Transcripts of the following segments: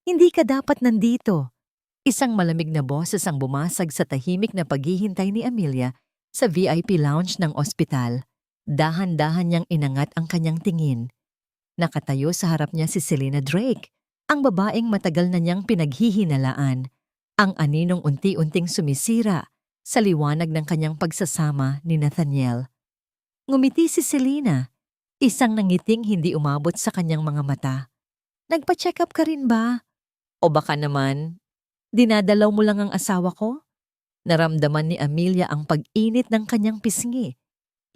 Hindi ka dapat nandito. Isang malamig na boses ang bumasag sa tahimik na paghihintay ni Amelia sa VIP lounge ng ospital. Dahan-dahan niyang inangat ang kanyang tingin. Nakatayo sa harap niya si Selena Drake, ang babaeng matagal na niyang pinaghihinalaan, ang aninong unti-unting sumisira sa liwanag ng kanyang pagsasama ni Nathaniel. Ngumiti si Selena, isang nangiting hindi umabot sa kanyang mga mata. Nagpa-check up ka rin ba? O baka naman, dinadalaw mo lang ang asawa ko? Naramdaman ni Amelia ang pag-init ng kanyang pisngi.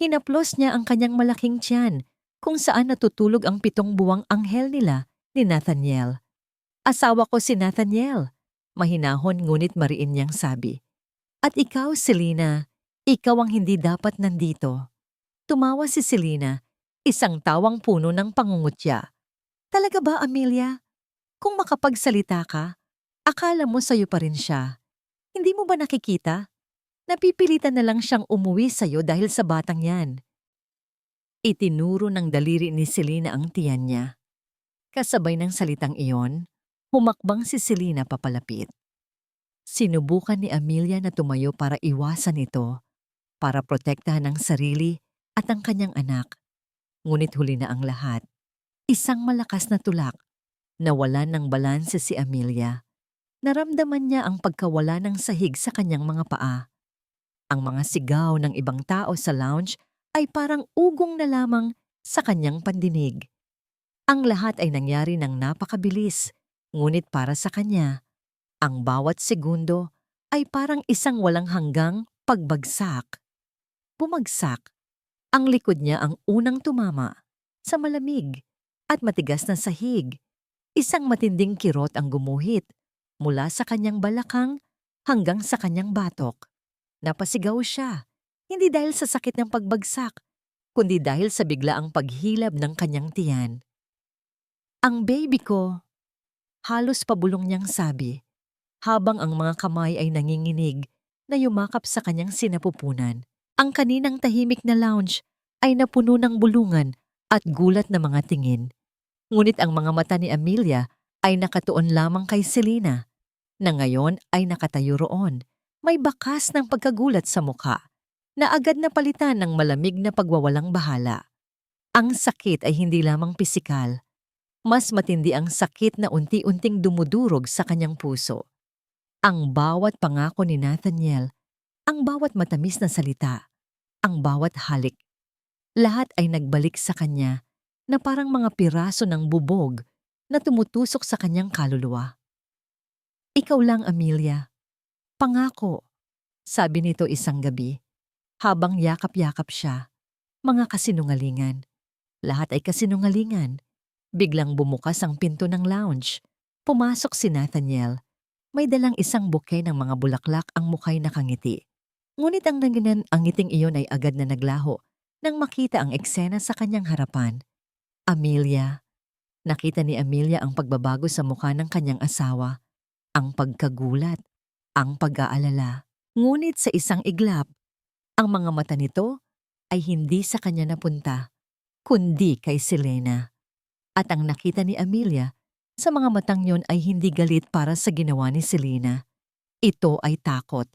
Hinaplos niya ang kanyang malaking tiyan kung saan natutulog ang 7 buwang anghel nila ni Nathaniel. Asawa ko si Nathaniel, mahinahon ngunit mariin niyang sabi. At ikaw, Selena, ikaw ang hindi dapat nandito. Tumawa si Selena, isang tawang puno ng pangungutya. Talaga ba, Amelia? Kung makapagsalita ka, akala mo sa'yo pa rin siya. Hindi mo ba nakikita? Napipilitan na lang siyang umuwi sa'yo dahil sa batang yan. Itinuro ng daliri ni Selena ang tiyan niya. Kasabay ng salitang iyon, humakbang si Selena papalapit. Sinubukan ni Amelia na tumayo para iwasan ito, para protektahan ang sarili at ang kanyang anak. Ngunit huli na ang lahat. Isang malakas na tulak. Nawalan ng balanse si Amelia. Naramdaman niya ang pagkawala ng sahig sa kanyang mga paa. Ang mga sigaw ng ibang tao sa lounge ay parang ugong na lamang sa kanyang pandinig. Ang lahat ay nangyari ng napakabilis, ngunit para sa kanya, ang bawat segundo ay parang isang walang hanggang pagbagsak. Bumagsak. Ang likod niya ang unang tumama sa malamig at matigas na sahig. Isang matinding kirot ang gumuhit mula sa kanyang balakang hanggang sa kanyang batok. Napasigaw siya, hindi dahil sa sakit ng pagbagsak, kundi dahil sa biglaang paghilab ng kanyang tiyan. Ang baby ko, halos pabulong niyang sabi, habang ang mga kamay ay nanginginig na yumakap sa kanyang sinapupunan. Ang kaninang tahimik na lounge ay napuno ng bulungan at gulat na mga tingin. Ngunit ang mga mata ni Amelia ay nakatuon lamang kay Selena, na ngayon ay nakatayo roon. May bakas ng pagkagulat sa mukha, na agad na palitan ng malamig na pagwawalang bahala. Ang sakit ay hindi lamang pisikal. Mas matindi ang sakit na unti-unting dumudurog sa kanyang puso. Ang bawat pangako ni Nathaniel, ang bawat matamis na salita, ang bawat halik, lahat ay nagbalik sa kanya na parang mga piraso ng bubog na tumutusok sa kanyang kaluluwa. Ikaw lang, Amelia. Pangako, sabi nito isang gabi, habang yakap-yakap siya. Mga kasinungalingan. Lahat ay kasinungalingan. Biglang bumukas ang pinto ng lounge. Pumasok si Nathaniel. May dalang isang bouquet ng mga bulaklak ang mukha'y nakangiti. Ngunit ang ngiting iyon ay agad na naglaho nang makita ang eksena sa kanyang harapan. Amelia. Nakita ni Amelia ang pagbabago sa mukha ng kanyang asawa. Ang pagkagulat, ang pag-aalala. Ngunit sa isang iglap, ang mga mata nito ay hindi sa kanya napunta, kundi kay Selena. At ang nakita ni Amelia sa mga matang yon ay hindi galit para sa ginawa ni Selena. Ito ay takot.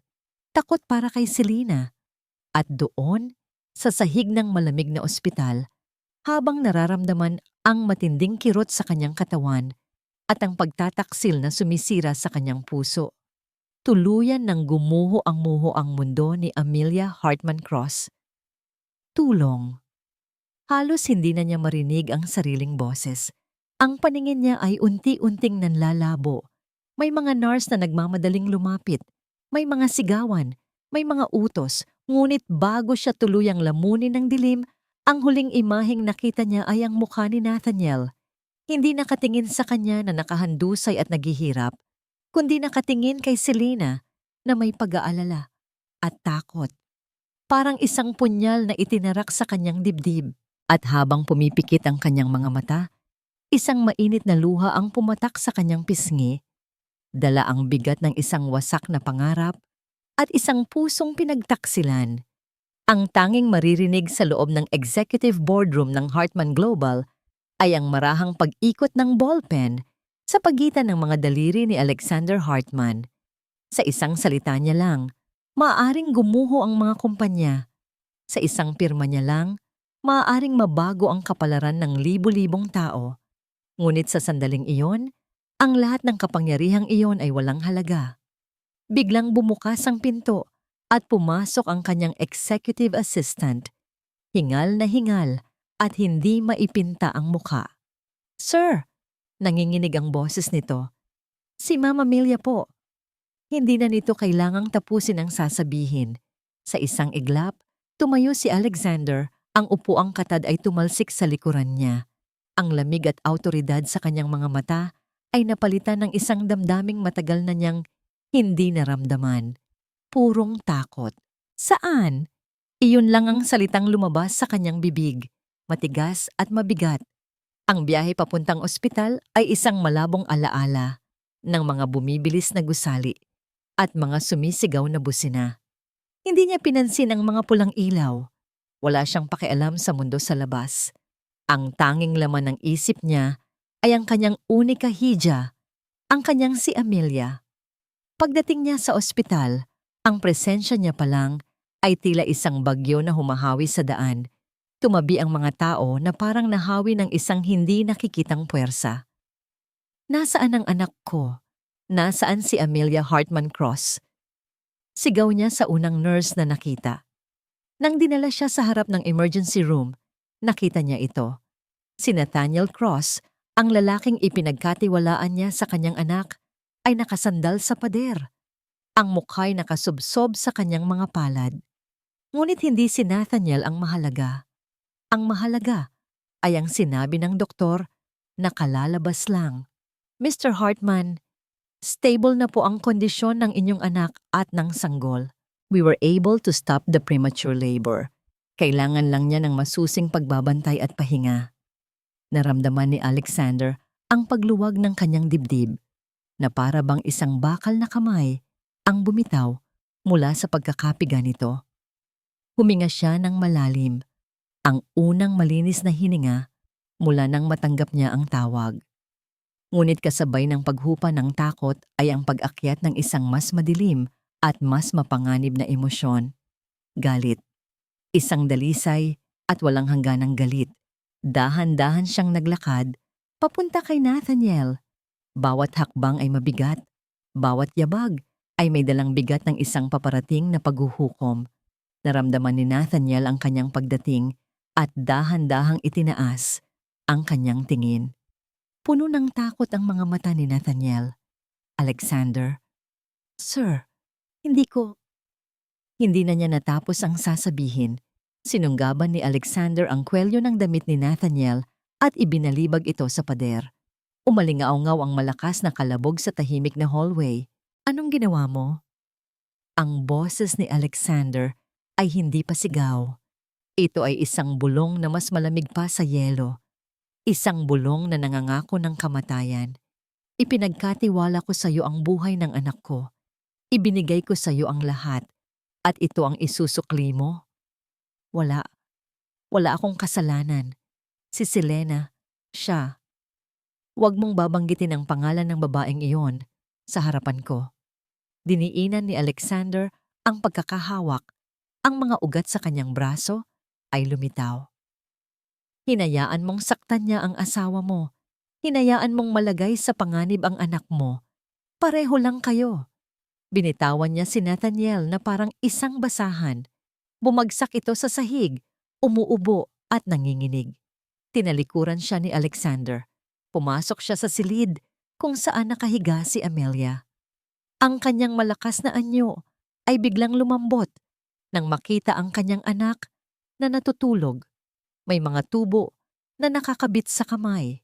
Takot para kay Selena. At doon, sa sahig ng malamig na ospital, habang nararamdaman ang matinding kirot sa kanyang katawan at ang pagtataksil na sumisira sa kanyang puso, tuluyan ng gumuho ang mundo ni Amelia Hartman Cross. Tulong. Halos hindi na niya marinig ang sariling boses. Ang paningin niya ay unti-unting nanlalabo. May mga nurse na nagmamadaling lumapit. May mga sigawan. May mga utos. Ngunit bago siya tuluyang lamunin ng dilim, ang huling imaheng nakita niya ay ang mukha ni Nathaniel. Hindi nakatingin sa kanya na nakahandusay at naghihirap, kundi nakatingin kay Selena na may pag-aalala at takot. Parang isang punyal na itinarak sa kanyang dibdib. At habang pumipikit ang kanyang mga mata, isang mainit na luha ang pumatak sa kanyang pisngi. Dala ang bigat ng isang wasak na pangarap at isang pusong pinagtaksilan. Ang tanging maririnig sa loob ng executive boardroom ng Hartman Global ay ang marahang pag-ikot ng ballpen Sa pagitan ng mga daliri ni Alexander Hartman, sa isang salita niya lang, maaaring gumuho ang mga kumpanya. Sa isang pirma niya lang, maaaring mabago ang kapalaran ng libu-libong tao. Ngunit sa sandaling iyon, ang lahat ng kapangyarihang iyon ay walang halaga. Biglang bumukas ang pinto at pumasok ang kanyang executive assistant. Hingal na hingal at hindi maipinta ang muka. "Sir," nanginginig ang boses nito. "Si Ma'am Amelia po." Hindi na nito kailangang tapusin ang sasabihin. Sa isang iglap, tumayo si Alexander, ang upuang katad ay tumalsik sa likuran niya. Ang lamig at awtoridad sa kanyang mga mata ay napalitan ng isang damdaming matagal na niyang hindi naramdaman. Purong takot. Saan? Iyon lang ang salitang lumabas sa kanyang bibig, matigas at mabigat. Ang biyahe papuntang ospital ay isang malabong alaala ng mga bumibilis na gusali at mga sumisigaw na busina. Hindi niya pinansin ang mga pulang ilaw. Wala siyang pakialam sa mundo sa labas. Ang tanging laman ng isip niya ay ang kanyang unika hija, ang kanyang si Amelia. Pagdating niya sa ospital, ang presensya niya pa lang ay tila isang bagyo na humahawi sa daan. Tumabi ang mga tao na parang nahawi ng isang hindi nakikitang puwersa. "Nasaan ang anak ko? Nasaan si Amelia Hartman Cross?" Sigaw niya sa unang nurse na nakita. Nang dinala siya sa harap ng emergency room, nakita niya ito. Si Nathaniel Cross, ang lalaking ipinagkatiwalaan niya sa kanyang anak, ay nakasandal sa pader. Ang mukha'y nakasubsob sa kanyang mga palad. Ngunit hindi si Nathaniel ang mahalaga. Ang mahalaga ay ang sinabi ng doktor na kalalabas lang. "Mr. Hartman, stable na po ang kondisyon ng inyong anak at ng sanggol. We were able to stop the premature labor. Kailangan lang niya ng masusing pagbabantay at pahinga." Naramdaman ni Alexander ang pagluwag ng kanyang dibdib na para bang isang bakal na kamay ang bumitaw mula sa pagkakapiga nito. Huminga siya ng malalim, ang unang malinis na hininga mula nang matanggap niya ang tawag. Ngunit kasabay ng paghupa ng takot ay ang pag-akyat ng isang mas madilim at mas mapanganib na emosyon. Galit. Isang dalisay at walang hangganang galit. Dahan-dahan siyang naglakad papunta kay Nathaniel. Bawat hakbang ay mabigat. Bawat yabag ay may dalang bigat ng isang paparating na paghuhukom. Naramdaman ni Nathaniel ang kanyang pagdating at dahan-dahang itinaas ang kanyang tingin. Puno ng takot ang mga mata ni Nathaniel. "Alexander." "Sir, hindi ko..." Hindi na niya natapos ang sasabihin. Sinunggaban ni Alexander ang kwelyo ng damit ni Nathaniel at ibinalibag ito sa pader. Umalingaw-ngaw ang malakas na kalabog sa tahimik na hallway. "Anong ginawa mo?" Ang boses ni Alexander ay hindi pa sigaw. Ito ay isang bulong na mas malamig pa sa yelo. Isang bulong na nangangako ng kamatayan. "Ipinagkatiwala ko sa iyo ang buhay ng anak ko. Ibinigay ko sa iyo ang lahat. At ito ang isusukli mo? Wala. Wala akong kasalanan. Si Selena, siya. Huwag mong babanggitin ang pangalan ng babaeng iyon sa harapan ko." Diniinan ni Alexander ang pagkakahawak. Ang mga ugat sa kanyang braso ay lumitaw. "Hinayaan mong saktan niya ang asawa mo. Hinayaan mong malagay sa panganib ang anak mo. Pareho lang kayo." Binitawan niya si Nathaniel na parang isang basahan. Bumagsak ito sa sahig, umuubo at nanginginig. Tinalikuran siya ni Alexander. Pumasok siya sa silid kung saan nakahiga si Amelia. Ang kanyang malakas na anyo ay biglang lumambot nang makita ang kanyang anak na natutulog. May mga tubo na nakakabit sa kamay.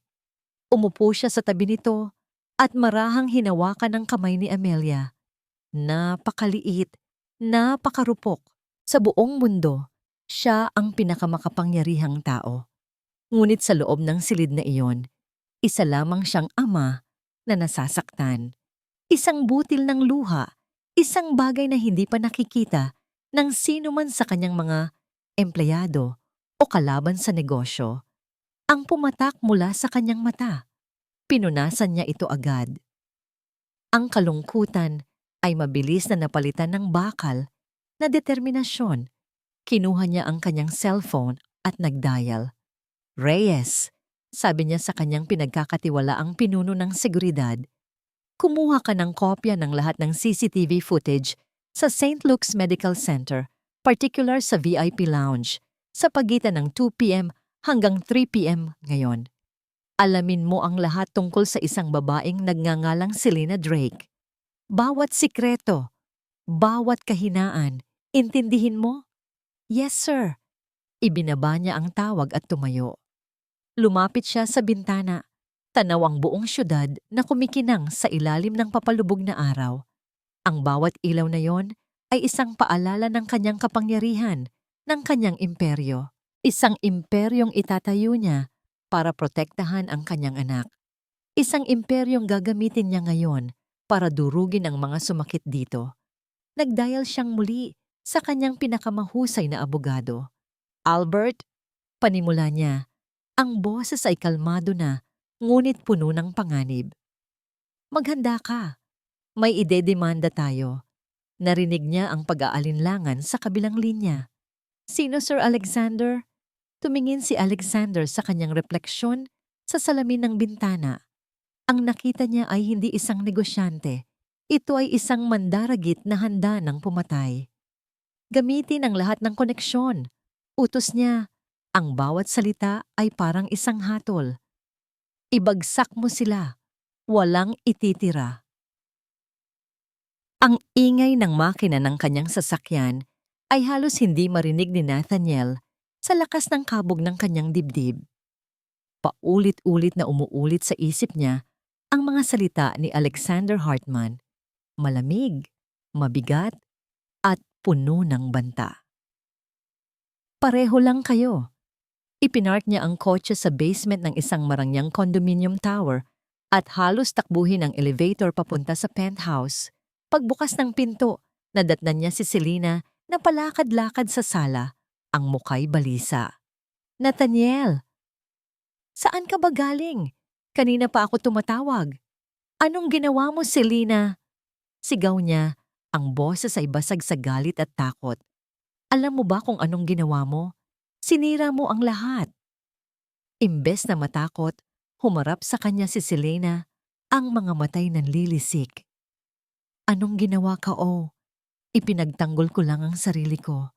Umupo siya sa tabi nito at marahang hinawakan ng kamay ni Amelia. Napakaliit, napakarupok. Sa buong mundo, siya ang pinakamakapangyarihang tao. Ngunit sa loob ng silid na iyon, isa lamang siyang ama na nasasaktan. Isang butil ng luha, isang bagay na hindi pa nakikita ng sino man sa kanyang mga empleyado o kalaban sa negosyo. Ang pumatak mula sa kanyang mata. Pinunasan niya ito agad. Ang kalungkutan ay mabilis na napalitan ng bakal na determinasyon. Kinuha niya ang kanyang cellphone at nagdial. Reyes, sabi niya sa kanyang pinagkakatiwalaang pinuno ng seguridad, kumuha ka ng kopya ng lahat ng CCTV footage sa St. Luke's Medical Center, particular sa VIP Lounge, sa pagitan ng 2 p.m. hanggang 3 p.m. ngayon. Alamin mo ang lahat tungkol sa isang babaeng nagngangalang Selena Drake. Bawat sikreto, bawat kahinaan, intindihin mo? Yes, sir. Ibinaba niya ang tawag at tumayo. Lumapit siya sa bintana. Tanaw ang buong syudad na kumikinang sa ilalim ng papalubog na araw. Ang bawat ilaw na yon ay isang paalala ng kanyang kapangyarihan, ng kanyang imperyo. Isang imperyong itatayo niya para protektahan ang kanyang anak. Isang imperyong gagamitin niya ngayon para durugin ang mga sumakit dito. Nagdial siyang muli sa kanyang pinakamahusay na abogado. Albert, panimula niya. Ang boses ay kalmado na, ngunit puno ng panganib. Maghanda ka. May idedemanda tayo. Narinig niya ang pag-aalinlangan sa kabilang linya. Sino, Sir Alexander? Tumingin si Alexander sa kanyang refleksyon sa salamin ng bintana. Ang nakita niya ay hindi isang negosyante. Ito ay isang mandaragit na handa ng pumatay. Gamitin ang lahat ng koneksyon. Utos niya. Ang bawat salita ay parang isang hatol. Ibagsak mo sila. Walang ititira. Ang ingay ng makina ng kanyang sasakyan ay halos hindi marinig ni Nathaniel sa lakas ng kabog ng kanyang dibdib. Paulit-ulit na umuulit sa isip niya ang mga salita ni Alexander Hartman, malamig, mabigat, at puno ng banta. Pareho lang kayo. Ipinark niya ang kotse sa basement ng isang marangyang condominium tower at halos takbuhin ang elevator papunta sa penthouse. Pagbukas ng pinto, nadatnan niya si Selena na palakad-lakad sa sala, ang mukay balisa. Nathaniel! Saan ka ba galing? Kanina pa ako tumatawag. Anong ginawa mo, Selena? Sigaw niya, ang boses ay basag sa galit at takot. Alam mo ba kung anong ginawa mo? Sinira mo ang lahat. Imbes na matakot, humarap sa kanya si Selena, ang mga matay nanlilisik. Anong ginawa ka, oh? Ipinagtanggol ko lang ang sarili ko.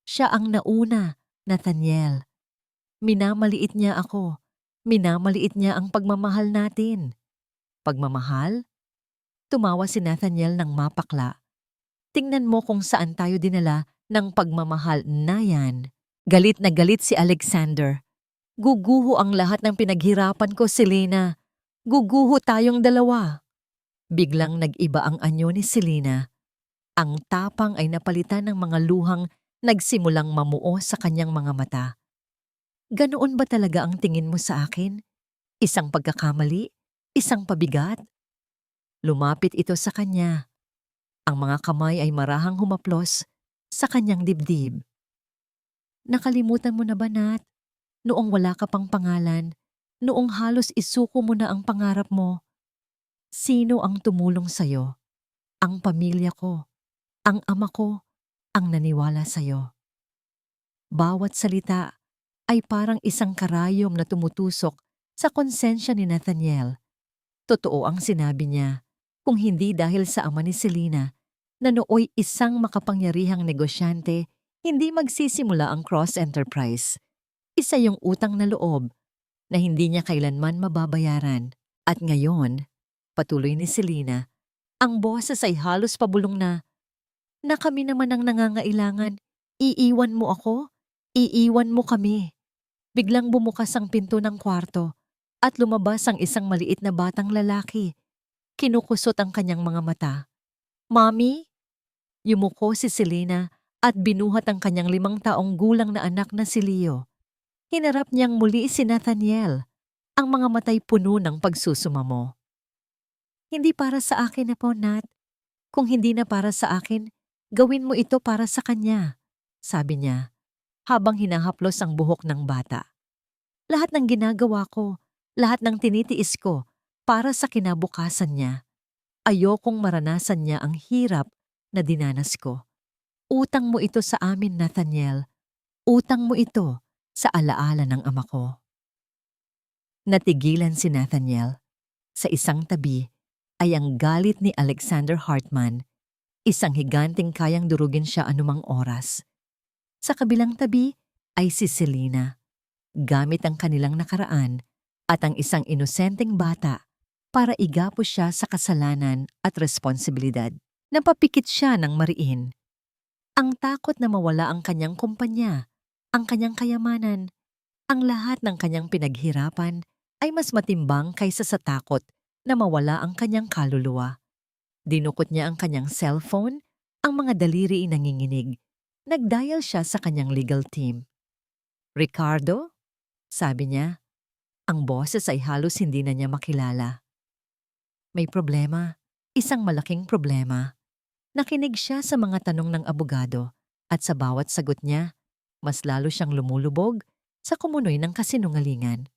Siya ang nauna, Nathaniel. Minamaliit niya ako. Minamaliit niya ang pagmamahal natin. Pagmamahal? Tumawa si Nathaniel ng mapakla. Tingnan mo kung saan tayo dinala ng pagmamahal na yan. Galit na galit si Alexander. Guguho ang lahat ng pinaghirapan ko, Selena. Guguho tayong dalawa. Biglang nag-iba ang anyo ni Selena. Ang tapang ay napalitan ng mga luhang nagsimulang mamuo sa kanyang mga mata. Ganoon ba talaga ang tingin mo sa akin? Isang pagkakamali? Isang pabigat? Lumapit ito sa kanya. Ang mga kamay ay marahang humaplos sa kanyang dibdib. Nakalimutan mo na ba, Nat? Noong wala ka pang pangalan, noong halos isuko mo na ang pangarap mo, sino ang tumulong sa'yo? Ang pamilya ko, ang ama ko, ang naniwala sa'yo. Bawat salita ay parang isang karayom na tumutusok sa konsensya ni Nathaniel. Totoo ang sinabi niya, kung hindi dahil sa ama ni Selena, na nooy isang makapangyarihang negosyante, hindi magsisimula ang Cross Enterprise. Isa yung utang na loob na hindi niya kailanman mababayaran. At ngayon, patuloy ni Selena, ang boses ay halos pabulong na kami naman ang nangangailangan. Iiwan mo ako? Iiwan mo kami. Biglang bumukas ang pinto ng kwarto at lumabas ang isang maliit na batang lalaki. Kinukusot ang kanyang mga mata. Mommy? Yumuko si Selena at binuhat ang kanyang 5 taong gulang na anak na si Leo. Hinarap niyang muli si Nathaniel, ang mga matay puno ng pagsusumamo. Hindi para sa akin na po, Nat. Kung hindi na para sa akin, gawin mo ito para sa kanya, sabi niya, habang hinahaplos ang buhok ng bata. Lahat ng ginagawa ko, lahat ng tinitiis ko, Para sa kinabukasan niya, ayokong maranasan niya ang hirap na dinanas ko. Utang mo ito sa amin, Nathaniel. Utang mo ito sa alaala ng ama ko. Natigilan si Nathaniel. Sa isang tabi ay ang galit ni Alexander Hartman, isang higanting kayang durugin siya anumang oras. Sa kabilang tabi ay si Selena, gamit ang kanilang nakaraan at ang isang inosenteng bata para igapos siya sa kasalanan at responsibilidad. Napapikit siya ng mariin. Ang takot na mawala ang kanyang kumpanya, ang kanyang kayamanan, ang lahat ng kanyang pinaghirapan ay mas matimbang kaysa sa takot na mawala ang kanyang kaluluwa. Dinukot niya ang kanyang cellphone, ang mga daliri ay nanginginig. Nagdial siya sa kanyang legal team. "Ricardo?" sabi niya. Ang boses ay halos hindi na niya makilala. May problema, isang malaking problema. Nakinig siya sa mga tanong ng abogado at sa bawat sagot niya, mas lalo siyang lumulubog sa kumunoy ng kasinungalingan.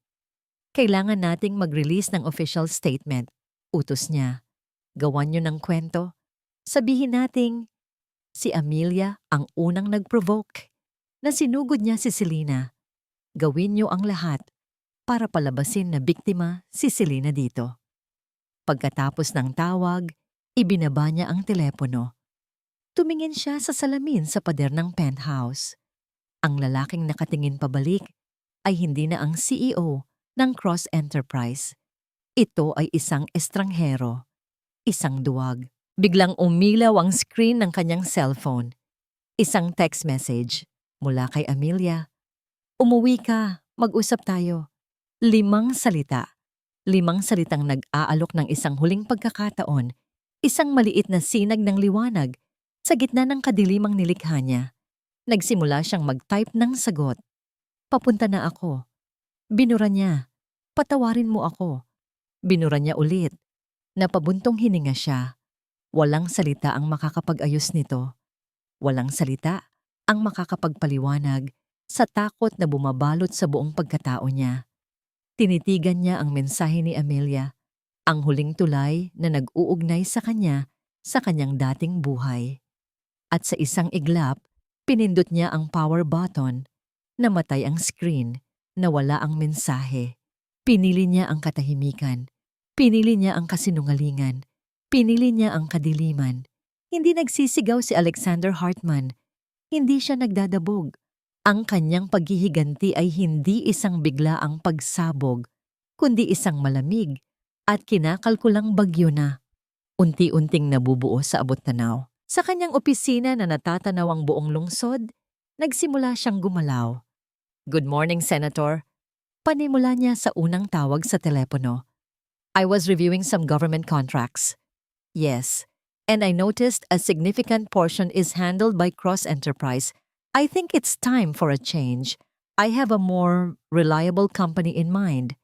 "Kailangan nating mag-release ng official statement," utos niya. "Gawan niyo ng kwento. Sabihin nating si Amelia ang unang nag-provoke, na sinugod niya si Selena. Gawin niyo ang lahat para palabasin na biktima si Selena dito." Pagkatapos ng tawag, ibinaba niya ang telepono. Tumingin siya sa salamin sa pader ng penthouse. Ang lalaking nakatingin pabalik ay hindi na ang CEO ng Cross Enterprise. Ito ay isang estranghero, isang duwag. Biglang umilaw ang screen ng kanyang cellphone. Isang text message mula kay Amelia. "Umuwi ka, mag-usap tayo." 5 salita. 5 salitang nag-aalok ng isang huling pagkakataon, isang maliit na sinag ng liwanag sa gitna ng kadilimang nilikha niya. Nagsimula siyang mag-type ng sagot. "Papunta na ako." Binura niya. "Patawarin mo ako." Binura niya ulit. Napabuntong hininga siya. Walang salita ang makakapag-ayos nito. Walang salita ang makakapagpaliwanag sa takot na bumabalot sa buong pagkatao niya. Tinitigan niya ang mensahe ni Amelia, ang huling tulay na nag-uugnay sa kanya sa kanyang dating buhay. At sa isang iglap, pinindot niya ang power button. Namatay ang screen, nawala ang mensahe. Pinili niya ang katahimikan. Pinili niya ang kasinungalingan. Pinili niya ang kadiliman. Hindi nagsisigaw si Alexander Hartman. Hindi siya nagdadabog. Ang kanyang paghihiganti ay hindi isang biglaang pagsabog, kundi isang malamig at kinakalkulang bagyo na unti-unting nabubuo sa abot-tanaw. Sa kanyang opisina na natatanaw ang buong lungsod, nagsimula siyang gumalaw. "Good morning, Senator." Panimula niya sa unang tawag sa telepono. "I was reviewing some government contracts." "Yes, and I noticed a significant portion is handled by Cross Enterprise. I think it's time for a change. I have a more reliable company in mind."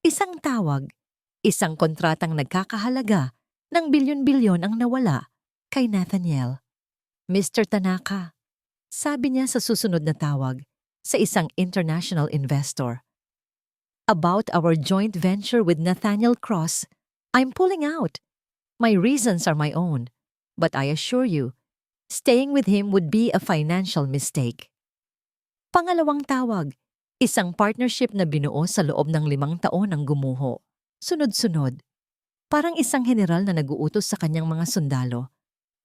Isang tawag, isang kontratang nagkakahalaga ng bilyon-bilyon ang nawala kay Nathaniel. "Mr. Tanaka," sabi niya sa susunod na tawag sa isang international investor. "About our joint venture with Nathaniel Cross, I'm pulling out. My reasons are my own, but I assure you, staying with him would be a financial mistake." Pangalawang tawag, isang partnership na binuo sa loob ng 5 taon ang gumuho. Sunod-sunod. Parang isang general na naguutos sa kanyang mga sundalo.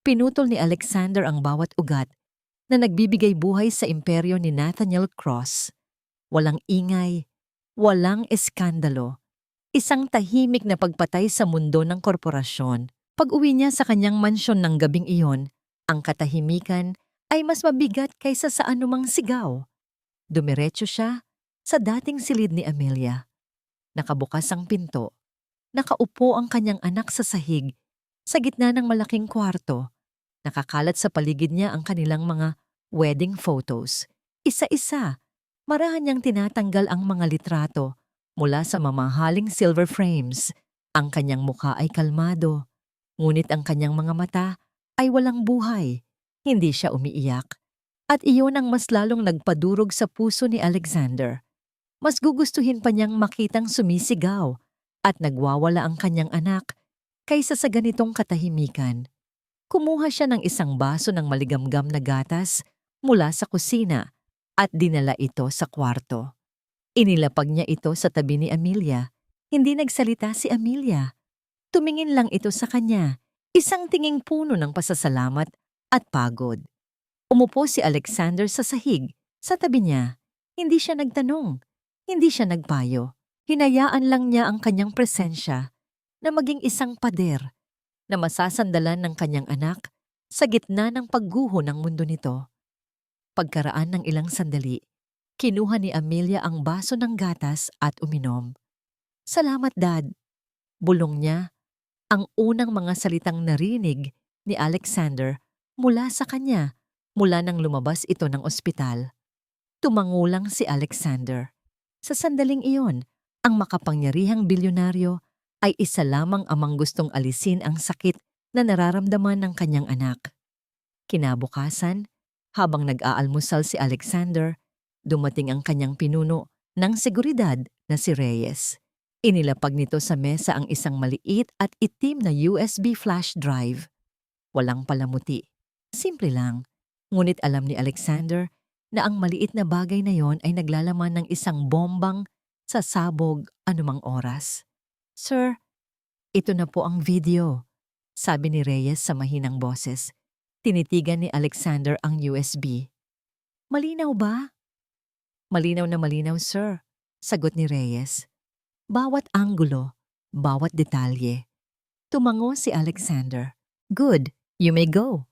Pinutol ni Alexander ang bawat ugat na nagbibigay buhay sa imperyo ni Nathaniel Cross. Walang ingay, walang eskandalo. Isang tahimik na pagpatay sa mundo ng korporasyon. Pag-uwi niya sa kanyang mansyon ng gabing iyon, ang katahimikan ay mas mabigat kaysa sa anumang sigaw. Dumiretso siya sa dating silid ni Amelia. Nakabukas ang pinto. Nakaupo ang kanyang anak sa sahig, sa gitna ng malaking kwarto. Nakakalat sa paligid niya ang kanilang mga wedding photos. Isa-isa, marahan niyang tinatanggal ang mga litrato mula sa mamahaling silver frames. Ang kanyang mukha ay kalmado, ngunit ang kanyang mga mata ay walang buhay. Hindi siya umiiyak. At iyon ang mas lalong nagpadurog sa puso ni Alexander. Mas gugustuhin pa niyang makitang sumisigaw at nagwawala ang kanyang anak kaysa sa ganitong katahimikan. Kumuha siya ng isang baso ng maligamgam na gatas mula sa kusina at dinala ito sa kwarto. Inilapag niya ito sa tabi ni Amelia. Hindi nagsalita si Amelia. Tumingin lang ito sa kanya, isang tinging puno ng pasasalamat at pagod. Umupo si Alexander sa sahig, sa tabi niya. Hindi siya nagtanong, hindi siya nagpayo. Hinayaan lang niya ang kanyang presensya na maging isang pader na masasandalan ng kanyang anak sa gitna ng pagguho ng mundo nito. Pagkaraan ng ilang sandali, kinuha ni Amelia ang baso ng gatas at uminom. "Salamat, Dad." Bulong niya, ang unang mga salitang narinig ni Alexander mula sa kanya mula nang lumabas ito ng ospital. Tumangulang si Alexander. Sa sandaling iyon, ang makapangyarihang bilyonaryo ay isa lamang amang gustong alisin ang sakit na nararamdaman ng kanyang anak. Kinabukasan, habang nag-aalmusal si Alexander, dumating ang kanyang pinuno ng seguridad na si Reyes. Inilapag nito sa mesa ang isang maliit at itim na USB flash drive. Walang palamuti. Simple lang. Ngunit alam ni Alexander na ang maliit na bagay na yon ay naglalaman ng isang bombang sasabog anumang oras. "Sir, ito na po ang video," sabi ni Reyes sa mahinang boses. Tinitigan ni Alexander ang USB. "Malinaw ba?" "Malinaw na malinaw, sir," sagot ni Reyes. Bawat anggulo, bawat detalye. Tumango si Alexander. "Good, you may go."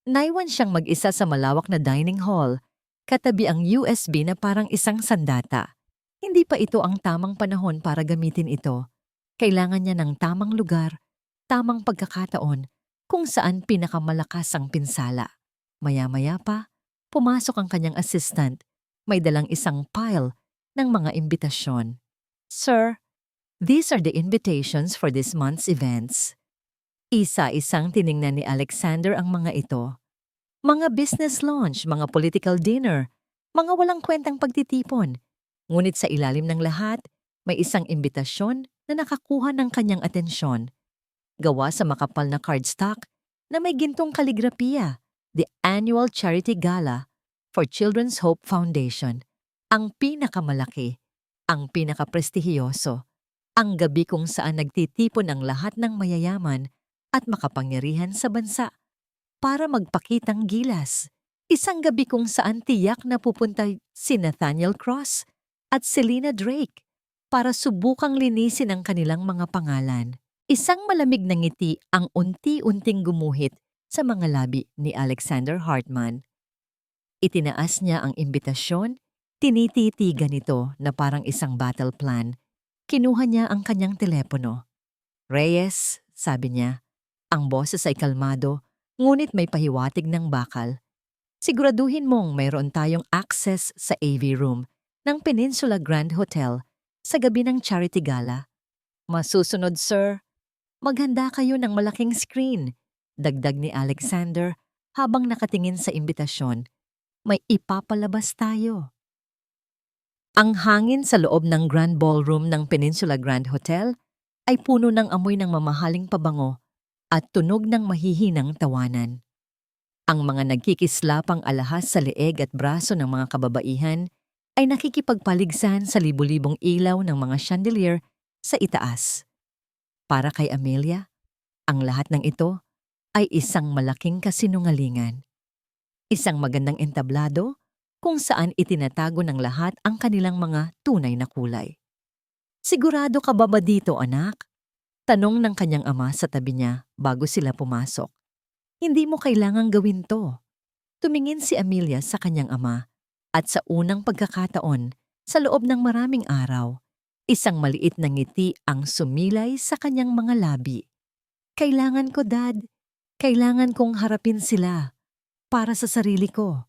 Naiwan siyang mag-isa sa malawak na dining hall, katabi ang USB na parang isang sandata. Hindi pa ito ang tamang panahon para gamitin ito. Kailangan niya ng tamang lugar, tamang pagkakataon, kung saan pinakamalakas ang pinsala. Maya-maya pa, pumasok ang kanyang assistant. May dalang isang pile ng mga imbitasyon. "Sir, these are the invitations for this month's events." Isa-isang tiningnan ni Alexander ang mga ito. Mga business launch, mga political dinner, mga walang kwentang pagtitipon. Ngunit sa ilalim ng lahat, may isang imbitasyon na nakakuha ng kanyang atensyon. Gawa sa makapal na cardstock na may gintong kaligrapiya, the Annual Charity Gala for Children's Hope Foundation. Ang pinakamalaki, ang pinakaprestihiyoso, ang gabi kung saan nagtitipon ang lahat ng mayayaman at makapangyarihan sa bansa para magpakitang gilas. Isang gabi kung saan tiyak na pupunta si Nathaniel Cross at Selena Drake para subukang linisin ang kanilang mga pangalan. Isang malamig na ngiti ang unti-unting gumuhit sa mga labi ni Alexander Hartman. Itinaas niya ang imbitasyon, tinititigan ito na parang isang battle plan. Kinuha niya ang kanyang telepono. "Reyes," sabi niya. Ang boses ay kalmado, ngunit may pahiwatig ng bakal. "Siguraduhin mong mayroon tayong access sa AV room ng Peninsula Grand Hotel sa gabi ng charity gala." "Masusunod, sir." "Maghanda kayo ng malaking screen," dagdag ni Alexander habang nakatingin sa imbitasyon. "May ipapalabas tayo." Ang hangin sa loob ng Grand Ballroom ng Peninsula Grand Hotel ay puno ng amoy ng mamahaling pabango at tunog ng mahihinang tawanan. Ang mga nagkikislapang alahas sa leeg at braso ng mga kababaihan ay nakikipagpaligsahan sa libu-libong ilaw ng mga chandelier sa itaas. Para kay Amelia, ang lahat ng ito ay isang malaking kasinungalingan. Isang magandang entablado kung saan itinatago ng lahat ang kanilang mga tunay na kulay. "Sigurado ka ba dito, anak?" Tanong ng kanyang ama sa tabi niya bago sila pumasok. "Hindi mo kailangang gawin to." Tumingin si Amelia sa kanyang ama at sa unang pagkakataon, sa loob ng maraming araw, isang maliit na ngiti ang sumilay sa kanyang mga labi. "Kailangan ko, Dad. Kailangan kong harapin sila para sa sarili ko."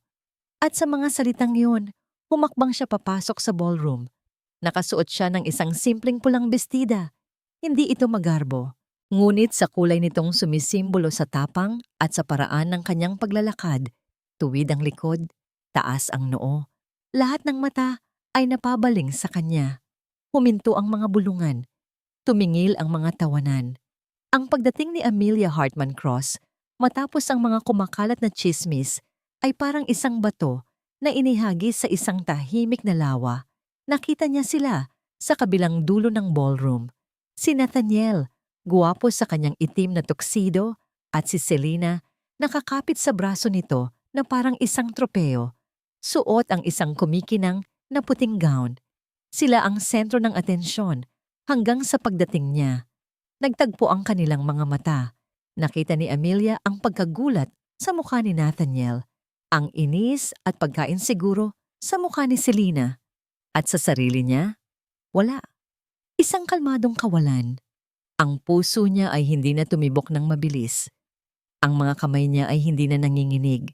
At sa mga salitang yun, humakbang siya papasok sa ballroom. Nakasuot siya ng isang simpleng pulang bestida. Hindi ito magarbo, ngunit sa kulay nitong sumisimbolo sa tapang at sa paraan ng kanyang paglalakad, tuwid ang likod, taas ang noo. Lahat ng mata ay napabaling sa kanya. Huminto ang mga bulungan. tumingil ang mga tawanan. Ang pagdating ni Amelia Hartman Cross, matapos ang mga kumakalat na tsismis, ay parang isang bato na inihagis sa isang tahimik na lawa. Nakita niya sila sa kabilang dulo ng ballroom. Si Nathaniel, guwapo sa kanyang itim na tuxedo, at si Selena, nakakapit sa braso nito na parang isang tropeo. Suot ang isang kumikinang na puting gown. Sila ang sentro ng atensyon hanggang sa pagdating niya. Nagtagpo ang kanilang mga mata. Nakita ni Amelia ang pagkagulat sa mukha ni Nathaniel, ang inis at pagkainsiguro sa mukha ni Selena. At sa sarili niya, wala. Isang kalmadong kawalan. Ang puso niya ay hindi na tumibok ng mabilis. Ang mga kamay niya ay hindi na nanginginig.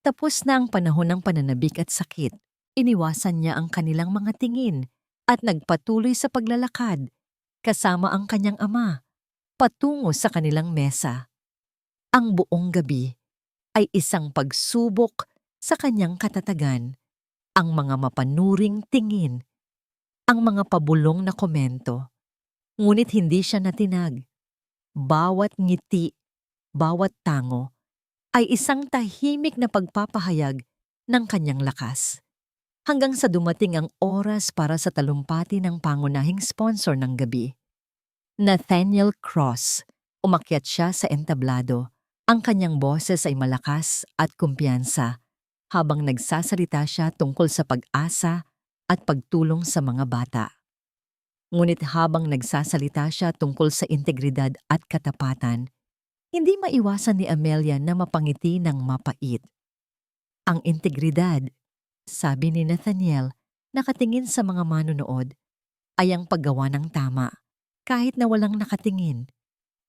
Tapos na ang panahon ng pananabik at sakit. Iniwasan niya ang kanilang mga tingin at nagpatuloy sa paglalakad kasama ang kanyang ama patungo sa kanilang mesa. Ang buong gabi ay isang pagsubok sa kanyang katatagan. Ang mga mapanuring tingin, ang mga pabulong na komento. Ngunit hindi siya natinag. Bawat ngiti, bawat tango, ay isang tahimik na pagpapahayag ng kanyang lakas. Hanggang sa dumating ang oras para sa talumpati ng pangunahing sponsor ng gabi. Nathaniel Cross. Umakyat siya sa entablado. Ang kanyang boses ay malakas at kumpiyansa habang nagsasalita siya tungkol sa pag-asa at pagtulong sa mga bata. Ngunit habang nagsasalita siya tungkol sa integridad at katapatan, hindi maiwasan ni Amelia na mapangiti ng mapait. Ang integridad, sabi ni Nathaniel, nakatingin sa mga manunood, ay ang paggawa ng tama, kahit na walang nakatingin.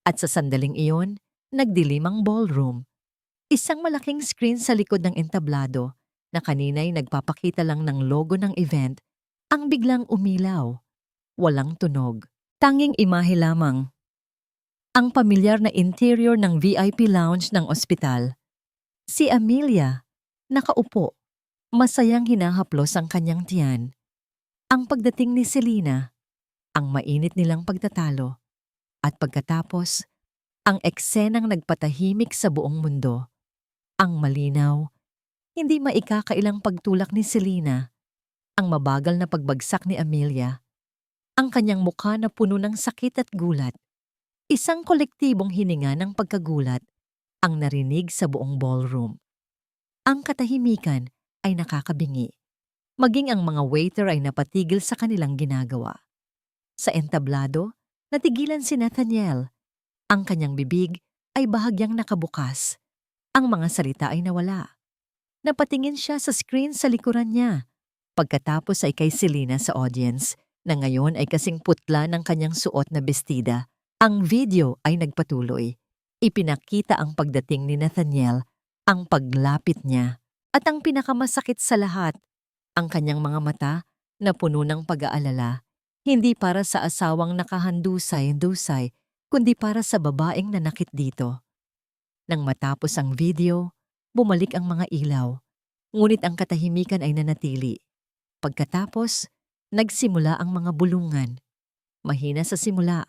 At sa sandaling iyon, nagdilim ang ballroom. Isang malaking screen sa likod ng entablado na kanina'y nagpapakita lang ng logo ng event, ang biglang umilaw. Walang tunog. Tanging imahe lamang. Ang pamilyar na interior ng VIP lounge ng ospital. Si Amelia, nakaupo. Masayang hinahaplos ang kanyang tiyan. Ang pagdating ni Selena, ang mainit nilang pagtatalo, at pagkatapos, ang eksenang nagpatahimik sa buong mundo. Ang malinaw, hindi maikakailang pagtulak ni Selena, ang mabagal na pagbagsak ni Amelia, ang kanyang mukha na puno ng sakit at gulat. Isang kolektibong hininga ng pagkagulat ang narinig sa buong ballroom. Ang katahimikan ay nakakabingi. Maging ang mga waiter ay napatigil sa kanilang ginagawa. Sa entablado, natigilan si Nathaniel. Ang kanyang bibig ay bahagyang nakabukas. Ang mga salita ay nawala. Napatingin siya sa screen sa likuran niya. Pagkatapos ay kay Selena sa audience, na ngayon ay kasing putla ng kanyang suot na bestida. Ang video ay nagpatuloy. Ipinakita ang pagdating ni Nathaniel, ang paglapit niya. At ang pinakamasakit sa lahat, ang kanyang mga mata na puno ng pag-aalala, hindi para sa asawang nakahandusay-dusay, kundi para sa babaeng nanakit dito. Nang matapos ang video, bumalik ang mga ilaw, ngunit ang katahimikan ay nanatili. Pagkatapos, nagsimula ang mga bulungan. Mahina sa simula,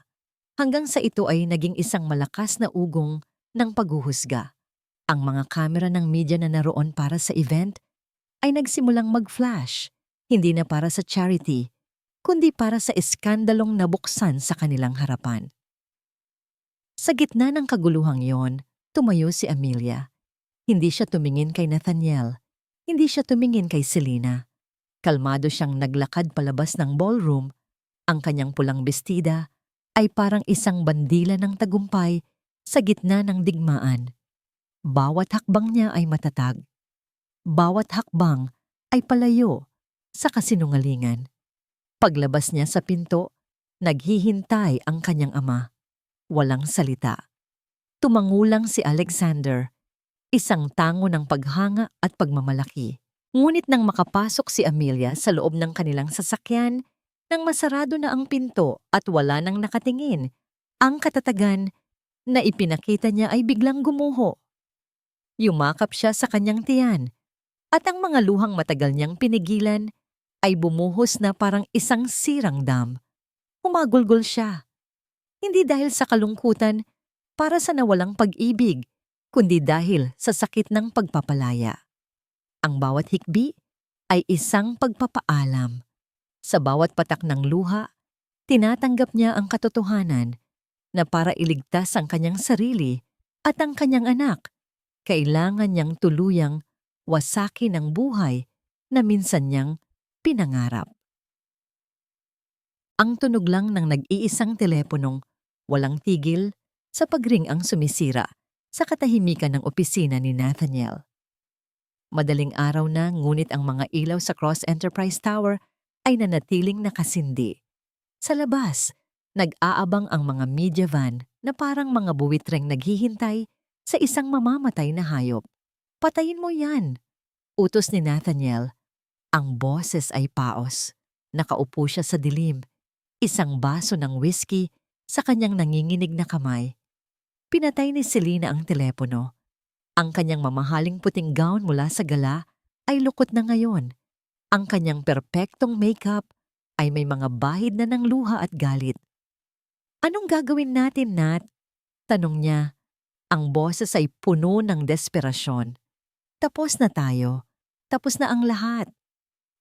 hanggang sa ito ay naging isang malakas na ugong ng paghuhusga. Ang mga kamera ng media na naroon para sa event ay nagsimulang mag-flash, hindi na para sa charity, kundi para sa iskandalong nabuksan sa kanilang harapan. Sa gitna ng kaguluhang yon, tumayo si Amelia. Hindi siya tumingin kay Nathaniel, hindi siya tumingin kay Selena. Kalmado siyang naglakad palabas ng ballroom. Ang kanyang pulang bestida ay parang isang bandila ng tagumpay sa gitna ng digmaan. Bawat hakbang niya ay matatag. Bawat hakbang ay palayo sa kasinungalingan. Paglabas niya sa pinto, naghihintay ang kanyang ama. Walang salita. Tumangulang si Alexander, isang tango ng paghanga at pagmamalaki. Ngunit nang makapasok si Amelia sa loob ng kanilang sasakyan, nang masarado na ang pinto at wala nang nakatingin, ang katatagan na ipinakita niya ay biglang gumuho. Yumakap siya sa kanyang tiyan, at ang mga luhang matagal niyang pinigilan ay bumuhos na parang isang sirang dam. Humagulgol siya. Hindi dahil sa kalungkutan para sa nawalang pag-ibig, kundi dahil sa sakit ng pagpapalaya. Ang bawat hikbi ay isang pagpapaalam. Sa bawat patak ng luha, tinatanggap niya ang katotohanan na para iligtas ang kanyang sarili at ang kanyang anak, kailangan niyang tuluyang wasakin ang buhay na minsan niyang pinangarap. Ang tunog lang ng nag-iisang teleponong walang tigil sa pagring ang sumisira sa katahimikan ng opisina ni Nathaniel. Madaling araw na ngunit ang mga ilaw sa Cross Enterprise Tower ay nanatiling nakasindi. Sa labas, nag-aabang ang mga media van na parang mga buwitreng naghihintay sa isang mamamatay na hayop. Patayin mo yan! Utos ni Nathaniel. Ang boses ay paos. Nakaupo siya sa dilim. Isang baso ng whiskey sa kanyang nanginginig na kamay. Pinatay ni Selena ang telepono. Ang kanyang mamahaling puting gown mula sa gala ay lukot na ngayon. Ang kanyang perpektong makeup ay may mga bahid na ng luha at galit. Anong gagawin natin, Nat? Tanong niya. Ang boses ay puno ng desperasyon. Tapos na tayo. Tapos na ang lahat.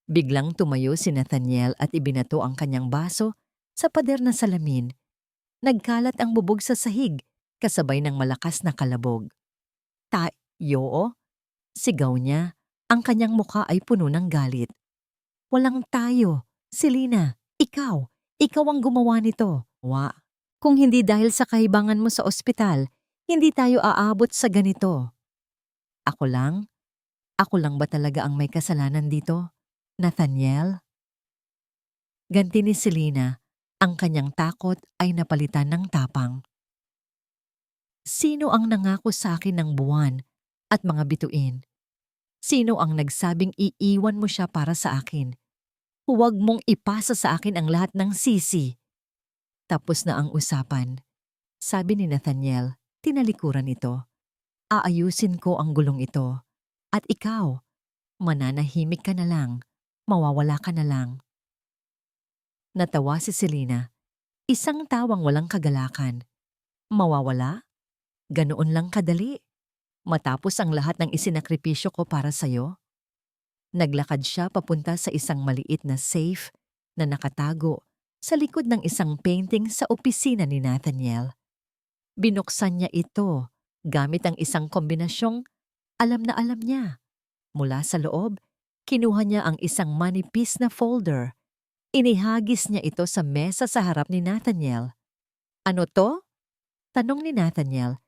Biglang tumayo si Nathaniel at ibinato ang kanyang baso sa pader na salamin. Nagkalat ang bubog sa sahig kasabay ng malakas na kalabog. Tayo? Sigaw niya. Ang kanyang mukha ay puno ng galit. Walang tayo. Selena, ikaw. Ikaw ang gumawa nito. Kung hindi dahil sa kahibangan mo sa ospital, hindi tayo aabot sa ganito. Ako lang? Ako lang ba talaga ang may kasalanan dito? Nathaniel? Ganti ni Selena, ang kanyang takot ay napalitan ng tapang. Sino ang nangako sa akin ng buwan at mga bituin? Sino ang nagsabing iiwan mo siya para sa akin? Huwag mong ipasa sa akin ang lahat ng sisi. Tapos na ang usapan. Sabi ni Nathaniel, tinalikuran ito. Aayusin ko ang gulong ito. At ikaw, mananahimik ka na lang. Mawawala ka na lang. Natawa si Selena. Isang tawang walang kagalakan. Mawawala? Ganoon lang kadali. Matapos ang lahat ng isinakripisyo ko para sa'yo? Naglakad siya papunta sa isang maliit na safe na nakatago sa likod ng isang painting sa opisina ni Nathaniel. Binuksan niya ito gamit ang isang kombinasyong alam na alam niya. Mula sa loob, kinuha niya ang isang manipis na folder. Inihagis niya ito sa mesa sa harap ni Nathaniel. Ano to? Tanong ni Nathaniel.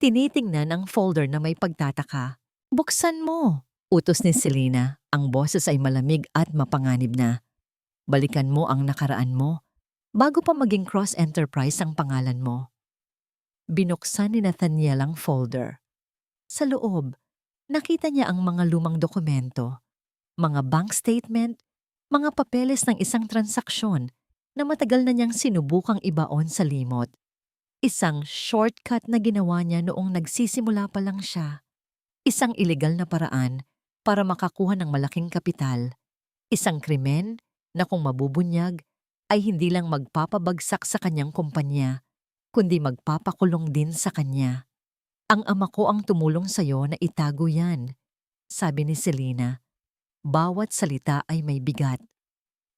Tinitingnan ang folder na may pagtataka. Buksan mo! Utos ni Selena. Ang boses ay malamig at mapanganib na. Balikan mo ang nakaraan mo bago pa maging Cross Enterprise ang pangalan mo. Binuksan ni Nathaniel ang folder. Sa loob, nakita niya ang mga lumang dokumento, mga bank statement, mga papeles ng isang transaksyon na matagal na niyang sinubukang ibaon sa limot. Isang shortcut na ginawa niya noong nagsisimula pa lang siya. Isang ilegal na paraan para makakuha ng malaking kapital. Isang krimen na kung mabubunyag ay hindi lang magpapabagsak sa kanyang kumpanya, kundi magpapakulong din sa kanya. Ang ama ko ang tumulong sa'yo na itago yan, sabi ni Selena. Bawat salita ay may bigat.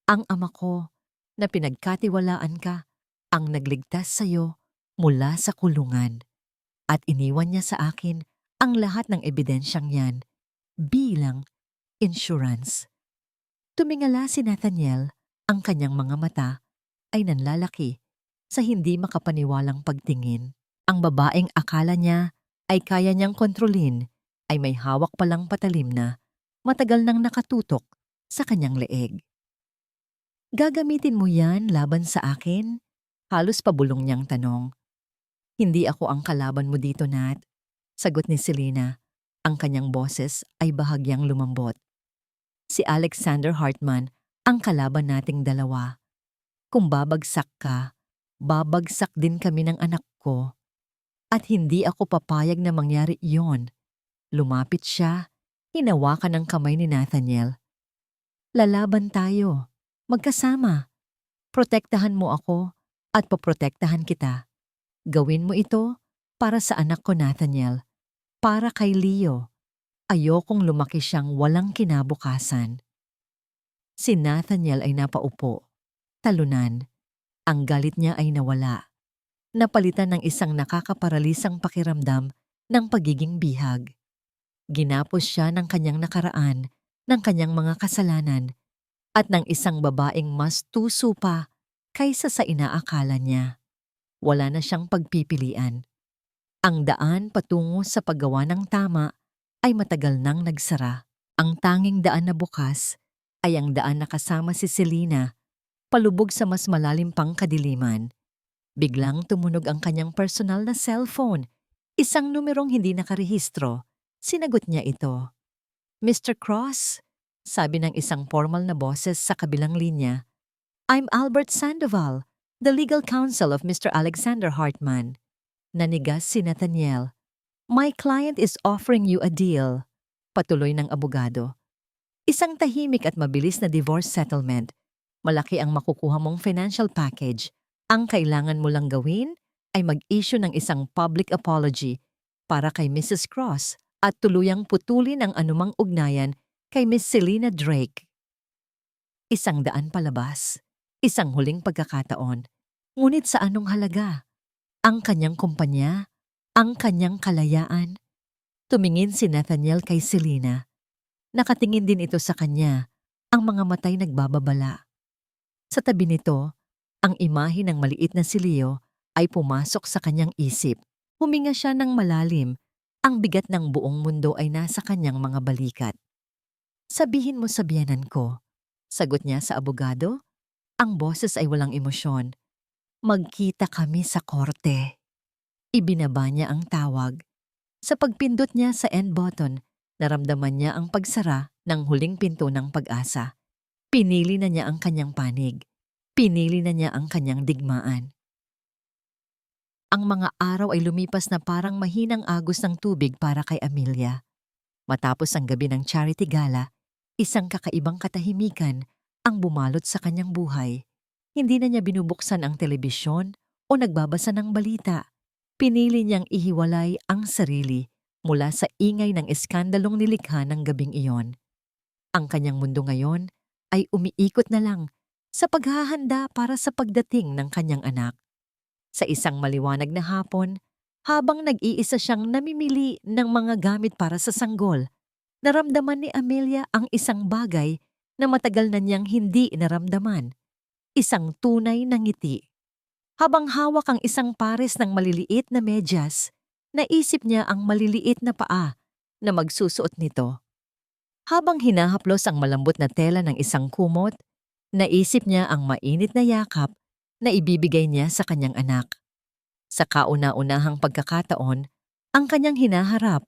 Ang ama ko na pinagkatiwalaan ka ang nagligtas sa'yo mula sa kulungan at iniwan niya sa akin ang lahat ng ebidensyang yan bilang insurance. Tumingala si Nathaniel, ang kanyang mga mata ay nanlalaki sa hindi makapaniwalang pagtingin. Ang babaeng akala niya ay kaya niyang kontrolin ay may hawak palang patalim na matagal nang nakatutok sa kanyang leeg. Gagamitin mo yan laban sa akin? Halos pabulong niyang tanong. Hindi ako ang kalaban mo dito, Nat. Sagot ni Selena. Ang kanyang boses ay bahagyang lumambot. Si Alexander Hartman ang kalaban nating dalawa. Kung babagsak ka, babagsak din kami ng anak ko. At hindi ako papayag na mangyari iyon. Lumapit siya, hinawakan ng kamay ni Nathaniel. Lalaban tayo, magkasama. Protektahan mo ako at poprotektahan kita. Gawin mo ito para sa anak ko Nathaniel, para kay Leo. Ayokong lumaki siyang walang kinabukasan. Si Nathaniel ay napaupo. Talunan. Ang galit niya ay nawala. Napalitan ng isang nakakaparalisang pakiramdam ng pagiging bihag. Ginapos siya ng kanyang nakaraan, ng kanyang mga kasalanan, at ng isang babaeng mas tuso pa kaysa sa inaakala niya. Wala na siyang pagpipilian. Ang daan patungo sa paggawa ng tama ay matagal nang nagsara. Ang tanging daan na bukas ay ang daan na kasama si Selena, palubog sa mas malalim pang kadiliman. Biglang tumunog ang kanyang personal na cellphone. Isang numerong hindi nakarehistro. Sinagot niya ito. "Mr. Cross," sabi ng isang formal na boses sa kabilang linya. "I'm Albert Sandoval, the legal counsel of Mr. Alexander Hartman." Nanigas si Nathaniel. "My client is offering you a deal," patuloy ng abogado. "Isang tahimik at mabilis na divorce settlement. Malaki ang makukuha mong financial package. Ang kailangan mo lang gawin ay mag-issue ng isang public apology para kay Mrs. Cross at tuluyang putulin ang anumang ugnayan kay Miss Selena Drake." 100 palabas. Isang huling pagkakataon. Ngunit sa anong halaga? Ang kanyang kumpanya? Ang kanyang kalayaan? Tumingin si Nathaniel kay Selena. Nakatingin din ito sa kanya, ang mga matay nagbababala. Sa tabi nito, ang imahe ng maliit na si Leo ay pumasok sa kanyang isip. Huminga siya ng malalim. Ang bigat ng buong mundo ay nasa kanyang mga balikat. "Sabihin mo sa biyenan ko," sagot niya sa abogado. Ang boses ay walang emosyon. "Magkita kami sa korte." Ibinaba niya ang tawag. Sa pagpindot niya sa end button, naramdaman niya ang pagsara ng huling pinto ng pag-asa. Pinili na niya ang kanyang panig. Pinili na niya ang kanyang digmaan. Ang mga araw ay lumipas na parang mahinang agos ng tubig para kay Amelia. Matapos ang gabi ng charity gala, isang kakaibang katahimikan ang bumalot sa kanyang buhay. Hindi na niya binubuksan ang telebisyon o nagbabasa ng balita. Pinili niyang ihiwalay ang sarili mula sa ingay ng iskandalong nilikha ng gabing iyon. Ang kanyang mundo ngayon ay umiikot na lang sa paghahanda para sa pagdating ng kanyang anak. Sa isang maliwanag na hapon, habang nag-iisa siyang namimili ng mga gamit para sa sanggol, naramdaman ni Amelia ang isang bagay na matagal na niyang hindi naramdaman. Isang tunay na ngiti. Habang hawak ang isang pares ng maliliit na medyas, naisip niya ang maliliit na paa na magsusuot nito. Habang hinahaplos ang malambot na tela ng isang kumot, naisip niya ang mainit na yakap na ibibigay niya sa kanyang anak. Sa kauna-unahang pagkakataon, ang kanyang hinaharap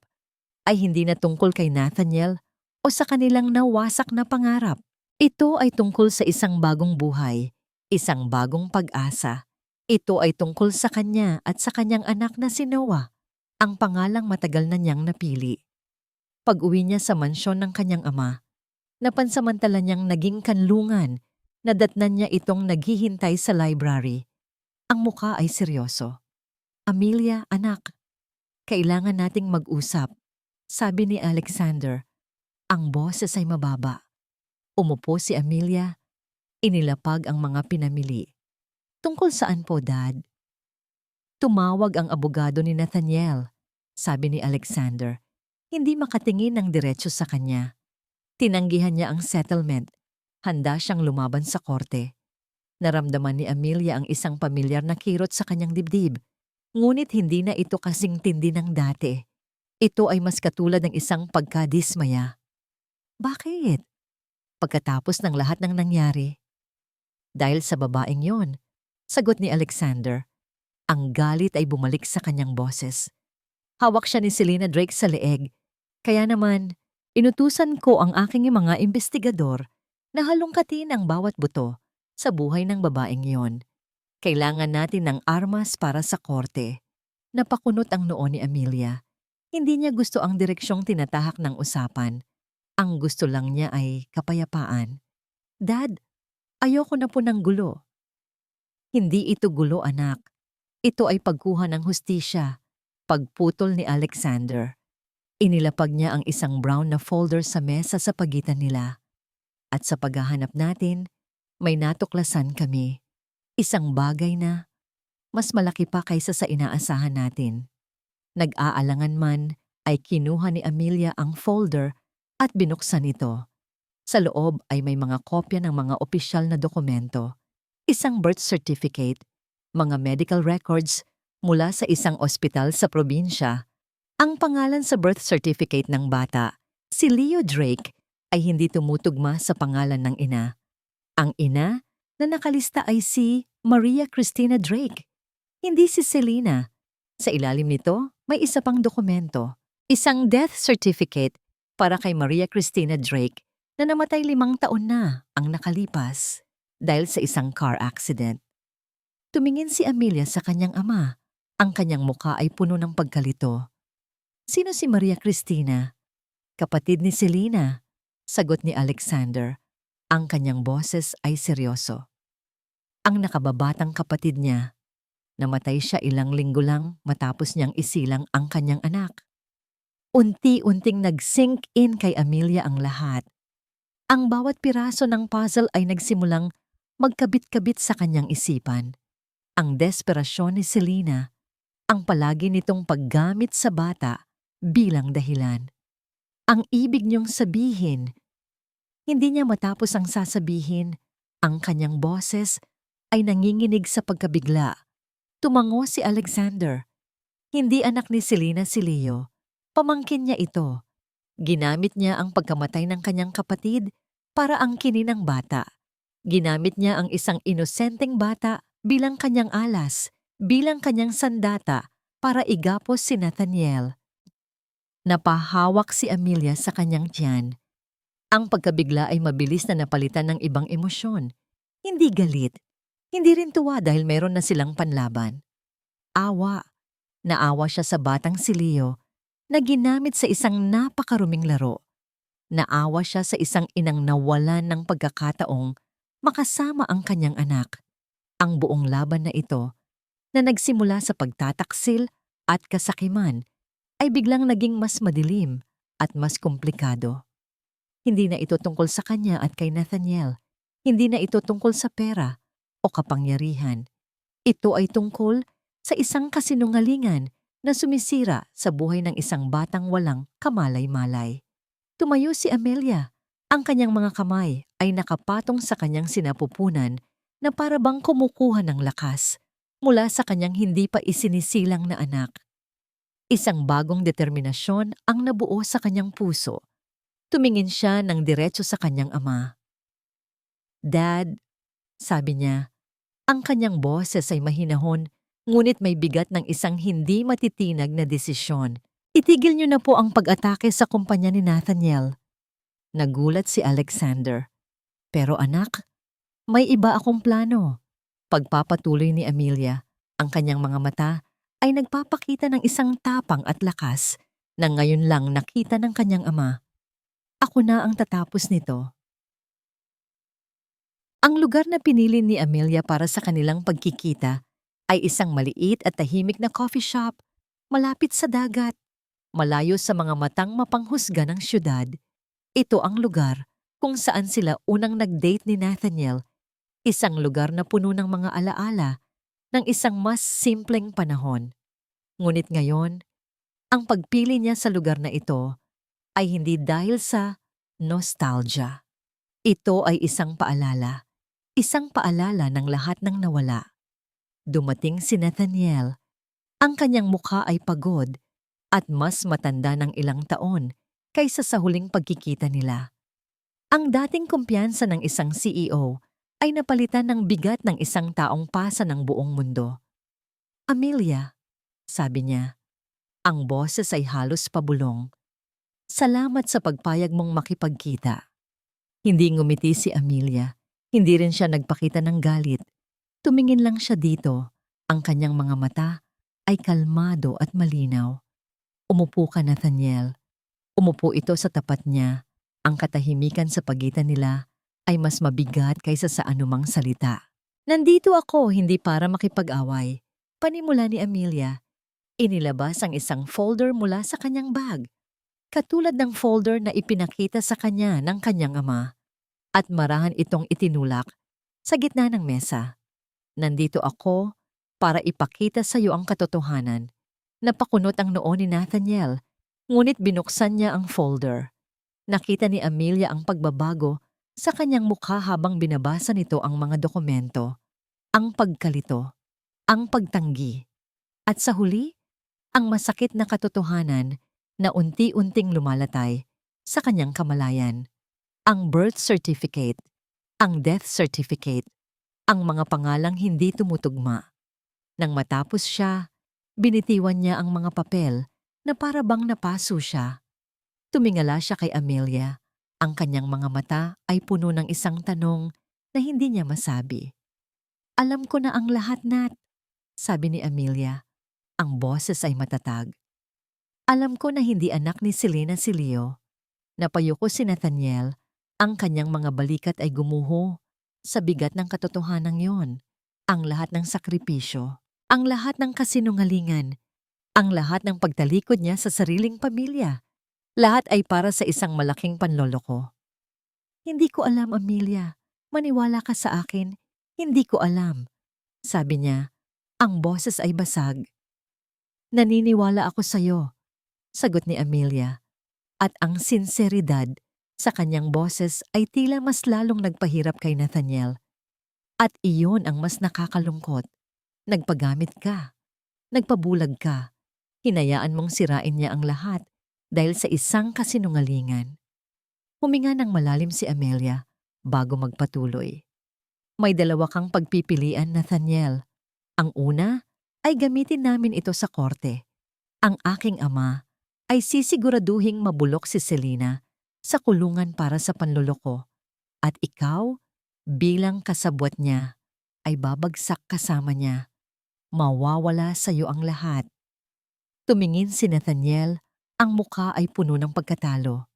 ay hindi na tungkol kay Nathaniel o sa kanilang nawasak na pangarap. Ito ay tungkol sa isang bagong buhay, isang bagong pag-asa. Ito ay tungkol sa kanya at sa kanyang anak na si Noah, ang pangalang matagal na niyang napili. Pag-uwi niya sa mansyon ng kanyang ama, napansamantala niyang naging kanlungan. Nadatnan niya itong naghihintay sa library. Ang mukha ay seryoso. "Amelia, anak, kailangan nating mag-usap," sabi ni Alexander. Ang boses ay mababa. Umupo si Amelia. Inilapag ang mga pinamili. "Tungkol saan po, Dad?" Tumawag ang abogado ni Nathaniel, sabi ni Alexander. Hindi makatingin ng diretso sa kanya. Tinanggihan niya ang settlement. Handa siyang lumaban sa korte. Naramdaman ni Amelia ang isang pamilyar na kirot sa kanyang dibdib. Ngunit hindi na ito kasing tindi ng dati. Ito ay mas katulad ng isang pagkadismaya. "Bakit?" Pagkatapos ng lahat ng nangyari. "Dahil sa babaeng yon," sagot ni Alexander. Ang galit ay bumalik sa kanyang boses. Hawak siya ni Selena Drake sa leeg. "Kaya naman, inutusan ko ang aking mga investigador na halongkatin ang bawat buto sa buhay ng babaeng iyon. Kailangan natin ng armas para sa korte." Napakunot ang noo ni Amelia. Hindi niya gusto ang direksyong tinatahak ng usapan. Ang gusto lang niya ay kapayapaan. "Dad, ayoko na po ng gulo." Hindi ito gulo, anak. Ito ay pagkuha ng hustisya. Pagputol ni Alexander. Inilapag niya ang isang brown na folder sa mesa sa pagitan nila. At sa paghahanap natin, may natuklasan kami. Isang bagay na mas malaki pa kaysa sa inaasahan natin. Nag-aalangan man ay kinuha ni Amelia ang folder at binuksan ito. Sa loob ay may mga kopya ng mga opisyal na dokumento, isang birth certificate, mga medical records mula sa isang ospital sa probinsya. Ang pangalan sa birth certificate ng bata, si Leo Drake, ay hindi tumutugma sa pangalan ng ina. Ang ina na nakalista ay si Maria Cristina Drake, hindi si Selena. Sa ilalim nito, may isa pang dokumento, isang death certificate para kay Maria Cristina Drake na namatay 5 taon na ang nakalipas dahil sa isang car accident. Tumingin si Amelia sa kanyang ama. Ang kanyang mukha ay puno ng pagkalito. Sino si Maria Cristina? Kapatid ni Selena, sagot ni Alexander. Ang kanyang boses ay seryoso. Ang nakababatang kapatid niya. Namatay siya ilang linggo lang matapos niyang isilang ang kanyang anak. Unti-unting nag-sink in kay Amelia ang lahat. Ang bawat piraso ng puzzle ay nagsimulang magkabit-kabit sa kanyang isipan. Ang desperasyon ni Selena, ang palagi nitong paggamit sa bata bilang dahilan. Ang ibig niyong sabihin, hindi niya matapos ang sasabihin, ang kanyang boses ay nanginginig sa pagkabigla. Tumango si Alexander. Hindi anak ni Selena si Leo. Pamangkin niya ito. Ginamit niya ang pagkamatay ng kanyang kapatid para angkinin ang bata. Ginamit niya ang isang inosenteng bata bilang kanyang alas, bilang kanyang sandata para igapos si Nathaniel. Napahawak si Amelia sa kanyang tiyan. Ang pagkabigla ay mabilis na napalitan ng ibang emosyon. Hindi galit, hindi rin tuwa dahil meron na silang panlaban. Awa. Naawa siya sa batang si Leo na ginamit sa isang napakaruming laro. Naawa siya sa isang inang nawalan ng pagkakataong makasama ang kanyang anak. Ang buong laban na ito, na nagsimula sa pagtataksil at kasakiman, ay biglang naging mas madilim at mas komplikado. Hindi na ito tungkol sa kanya at kay Nathaniel. Hindi na ito tungkol sa pera o kapangyarihan. Ito ay tungkol sa isang kasinungalingan na sumisira sa buhay ng isang batang walang kamalay-malay. Tumayo si Amelia. Ang kanyang mga kamay ay nakapatong sa kanyang sinapupunan na para bang kumukuha ng lakas mula sa kanyang hindi pa isinisilang na anak. Isang bagong determinasyon ang nabuo sa kanyang puso. Tumingin siya ng diretso sa kanyang ama. Dad, sabi niya, ang kanyang boses ay mahinahon, ngunit may bigat ng isang hindi matitinag na desisyon. Itigil niyo na po ang pag-atake sa kumpanya ni Nathaniel. Nagulat si Alexander. Pero anak, may iba akong plano. Pagpapatuloy ni Amelia, ang kanyang mga mata ay nagpapakita ng isang tapang at lakas na ngayon lang nakita ng kanyang ama. Ako na ang tatapos nito. Ang lugar na pinili ni Amelia para sa kanilang pagkikita ay isang maliit at tahimik na coffee shop, malapit sa dagat, malayo sa mga matang mapanghusga ng syudad. Ito ang lugar kung saan sila unang nag-date ni Nathaniel, isang lugar na puno ng mga alaala ng isang mas simpleng panahon. Ngunit ngayon, ang pagpili niya sa lugar na ito ay hindi dahil sa nostalgia. Ito ay isang paalala ng lahat ng nawala. Dumating si Nathaniel. Ang kanyang mukha ay pagod at mas matanda ng ilang taon kaysa sa huling pagkikita nila. Ang dating kumpiyansa ng isang CEO ay napalitan ng bigat ng isang taong pasa ng buong mundo. Amelia, sabi niya, ang boses ay halos pabulong. Salamat sa pagpayag mong makipagkita. Hindi ngumiti si Amelia. Hindi rin siya nagpakita ng galit. Tumingin lang siya dito. Ang kanyang mga mata ay kalmado at malinaw. Umupo ka, Nathaniel. Umupo ito sa tapat niya. Ang katahimikan sa pagitan nila ay mas mabigat kaysa sa anumang salita. Nandito ako hindi para makipag-away. Panimula ni Amelia. Inilabas ang isang folder mula sa kanyang bag. Katulad ng folder na ipinakita sa kanya ng kanyang ama. At marahan itong itinulak sa gitna ng mesa. Nandito ako para ipakita sa iyo ang katotohanan. Napakunot ang noo ni Nathaniel, ngunit binuksan niya ang folder. Nakita ni Amelia ang pagbabago sa kanyang mukha habang binabasa nito ang mga dokumento, ang pagkalito, ang pagtanggi, at sa huli, ang masakit na katotohanan na unti-unting lumalatay sa kanyang kamalayan. Ang birth certificate, ang death certificate, ang mga pangalang hindi tumutugma. Nang matapos siya, binitiwan niya ang mga papel na para bang napaso siya. Tumingala siya kay Amelia. Ang kanyang mga mata ay puno ng isang tanong na hindi niya masabi. Alam ko na ang lahat, Nat, sabi ni Amelia. Ang boses ay matatag. Alam ko na hindi anak ni Selena si Leo. Napayuko si Nathaniel. Ang kanyang mga balikat ay gumuho sa bigat ng katotohanan yon. Ang lahat ng sakripisyo, ang lahat ng kasinungalingan, ang lahat ng pagtalikod niya sa sariling pamilya. Lahat ay para sa isang malaking panloloko. Hindi ko alam, Amelia. Maniwala ka sa akin. Hindi ko alam. Sabi niya, ang boses ay basag. Naniniwala ako sa iyo, sagot ni Amelia. At ang sinseridad sa kanyang boses ay tila mas lalong nagpahirap kay Nathaniel. At iyon ang mas nakakalungkot. Nagpagamit ka. Nagpabulag ka. Hinayaan mong sirain niya ang lahat dahil sa isang kasinungalingan. Huminga ng malalim si Amelia bago magpatuloy. May dalawa kang pagpipilian, Nathaniel. Ang una ay gamitin namin ito sa korte. Ang aking ama ay sisiguraduhing mabulok si Selena sa kulungan para sa panloloko. At ikaw, bilang kasabwat niya, ay babagsak kasama niya. Mawawala sa iyo ang lahat. Tumingin si Nathaniel, ang mukha ay puno ng pagkatalo.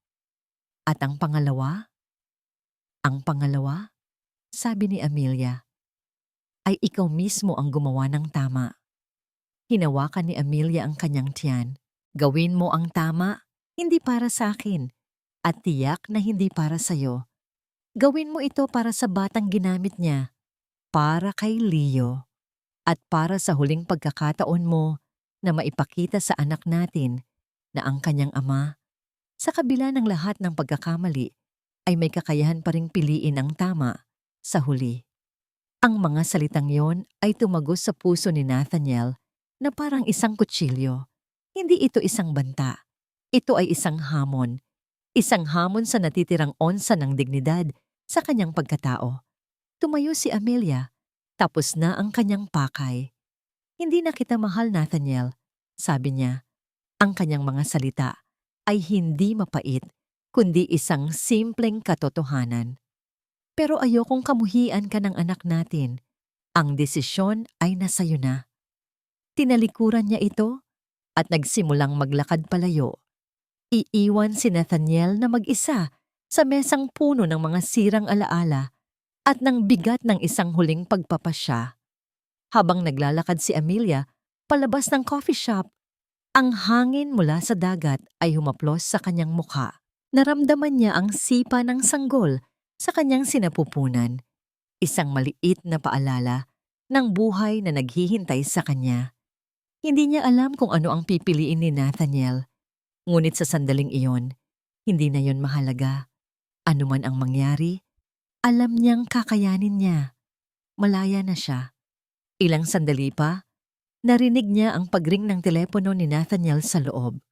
At ang pangalawa? Ang pangalawa, sabi ni Amelia, ay ikaw mismo ang gumawa ng tama. Hinawakan ni Amelia ang kanyang tiyan. Gawin mo ang tama, hindi para sa akin, at tiyak na hindi para sa'yo. Gawin mo ito para sa batang ginamit niya, para kay Leo, at para sa huling pagkakataon mo na maipakita sa anak natin na ang kanyang ama, sa kabila ng lahat ng pagkakamali, ay may kakayahan pa ring piliin ang tama sa huli. Ang mga salitang yon ay tumagos sa puso ni Nathaniel na parang isang kutsilyo. Hindi ito isang banta. Ito ay isang hamon. Isang hamon sa natitirang onsa ng dignidad sa kanyang pagkatao. Tumayo si Amelia. Tapos na ang kanyang pakay. Hindi na kita mahal, Nathaniel, sabi niya. Ang kanyang mga salita ay hindi mapait, kundi isang simpleng katotohanan. Pero ayokong kamuhian ka ng anak natin. Ang desisyon ay nasa'yo na. Tinalikuran niya ito at nagsimulang maglakad palayo. Iiwan si Nathaniel na mag-isa sa mesang puno ng mga sirang alaala at ng bigat ng isang huling pagpapasya. Habang naglalakad si Amelia palabas ng coffee shop, ang hangin mula sa dagat ay humaplos sa kanyang mukha. Naramdaman niya ang sipa ng sanggol sa kanyang sinapupunan. Isang maliit na paalala ng buhay na naghihintay sa kanya. Hindi niya alam kung ano ang pipiliin ni Nathaniel. Ngunit sa sandaling iyon, hindi na yon mahalaga. Ano man ang mangyari, alam niyang kakayanin niya. Malaya na siya. Ilang sandali pa, narinig niya ang pagring ng telepono ni Nathaniel sa loob.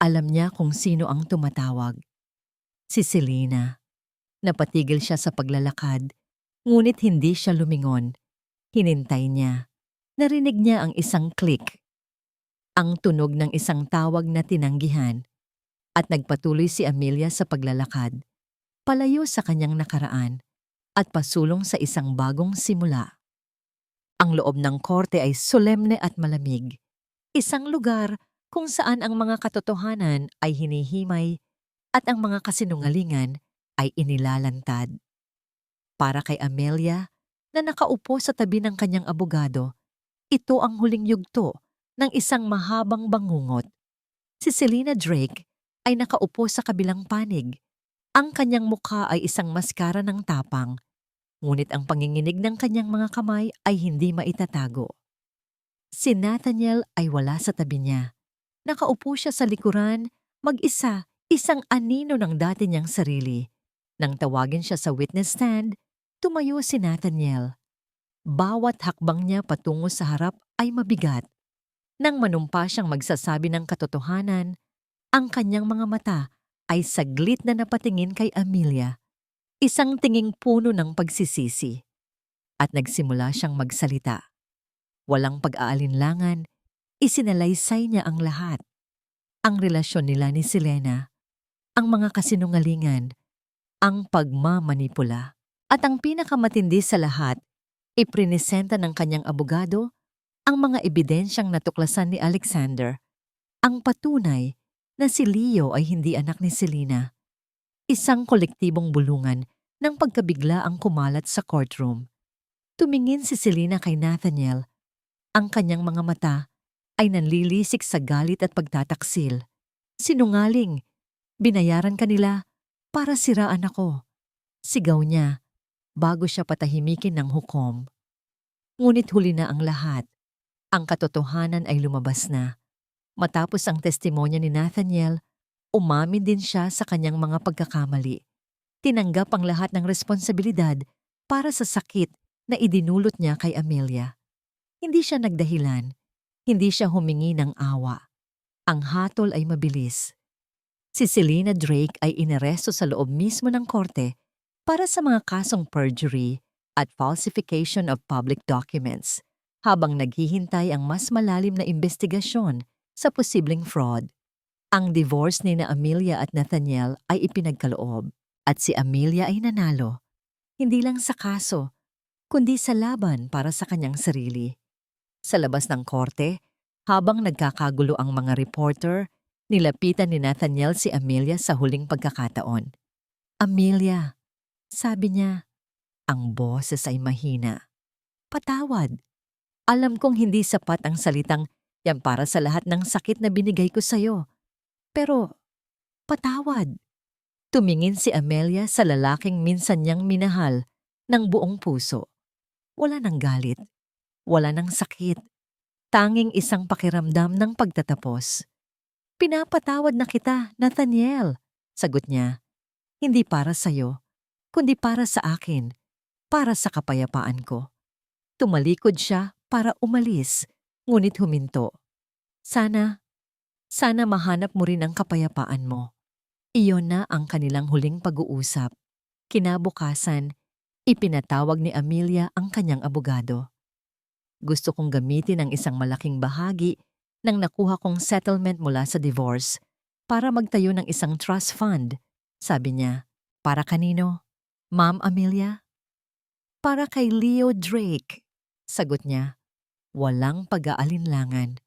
Alam niya kung sino ang tumatawag. Si Selena. Napatigil siya sa paglalakad, ngunit hindi siya lumingon. Hinintay niya. Narinig niya ang isang click. Ang tunog ng isang tawag na tinanggihan. At nagpatuloy si Amelia sa paglalakad, palayo sa kanyang nakaraan, at pasulong sa isang bagong simula. Ang loob ng korte ay solemne at malamig. Isang lugar kung saan ang mga katotohanan ay hinihimay at ang mga kasinungalingan ay inilalantad. Para kay Amelia, na nakaupo sa tabi ng kanyang abogado. Ito ang huling yugto ng isang mahabang bangungot. Si Selena Drake ay nakaupo sa kabilang panig. Ang kanyang mukha ay isang maskara ng tapang, ngunit ang panginginig ng kanyang mga kamay ay hindi maitatago. Si Nathaniel ay wala sa tabi niya. Nakaupo siya sa likuran, mag-isa, isang anino ng dati niyang sarili. Nang tawagin siya sa witness stand, tumayo si Nathaniel. Bawat hakbang niya patungo sa harap ay mabigat. Nang manumpa siyang magsasabi ng katotohanan, ang kanyang mga mata ay saglit na napatingin kay Amelia, isang tinging puno ng pagsisisi. At nagsimula siyang magsalita. Walang pag-aalinlangan, isinalaysay niya ang lahat. Ang relasyon nila ni Selena, ang mga kasinungalingan, ang pagmamanipula. At ang pinakamatindi sa lahat, iprinesenta ng kanyang abogado ang mga ebidensyang natuklasan ni Alexander, ang patunay na si Leo ay hindi anak ni Selena. Isang kolektibong bulungan ng pagkabigla ang kumalat sa courtroom. Tumingin si Selena kay Nathaniel. Ang kanyang mga mata ay nanlilisik sa galit at pagtataksil. Sinungaling, binayaran ka nila para siraan ako. Sigaw niya bago siya patahimikin ng hukom. Ngunit huli na ang lahat. Ang katotohanan ay lumabas na. Matapos ang testimonya ni Nathaniel, umamin din siya sa kanyang mga pagkakamali. Tinanggap ang lahat ng responsibilidad para sa sakit na idinulot niya kay Amelia. Hindi siya nagdahilan. Hindi siya humingi ng awa. Ang hatol ay mabilis. Si Selena Drake ay inaresto sa loob mismo ng korte para sa mga kasong perjury at falsification of public documents, habang naghihintay ang mas malalim na investigasyon sa posibleng fraud. Ang divorce ni na Amelia at Nathaniel ay ipinagkaloob at si Amelia ay nanalo, hindi lang sa kaso, kundi sa laban para sa kanyang sarili. Sa labas ng korte, habang nagkakagulo ang mga reporter, nilapitan ni Nathaniel si Amelia sa huling pagkakataon. Amelia, sabi niya, ang boses ay mahina. Patawad. Alam kong hindi sapat ang salitang yan para sa lahat ng sakit na binigay ko sa'yo. Pero, patawad. Tumingin si Amelia sa lalaking minsan niyang minahal ng buong puso. Wala nang galit. Wala nang sakit. Tanging isang pakiramdam ng pagtatapos. Pinapatawad na kita, Nathaniel, sagot niya. Hindi para sa'yo, kundi para sa akin, para sa kapayapaan ko. Tumalikod siya para umalis, ngunit huminto. Sana mahanap mo rin ang kapayapaan mo. Iyon na ang kanilang huling pag-uusap. Kinabukasan, ipinatawag ni Amelia ang kanyang abogado. Gusto kong gamitin ang isang malaking bahagi ng nakuha kong settlement mula sa divorce para magtayo ng isang trust fund, sabi niya. Para kanino, Ma'am Amelia? Para kay Leo Drake, sagot niya. Walang pag-aalinlangan.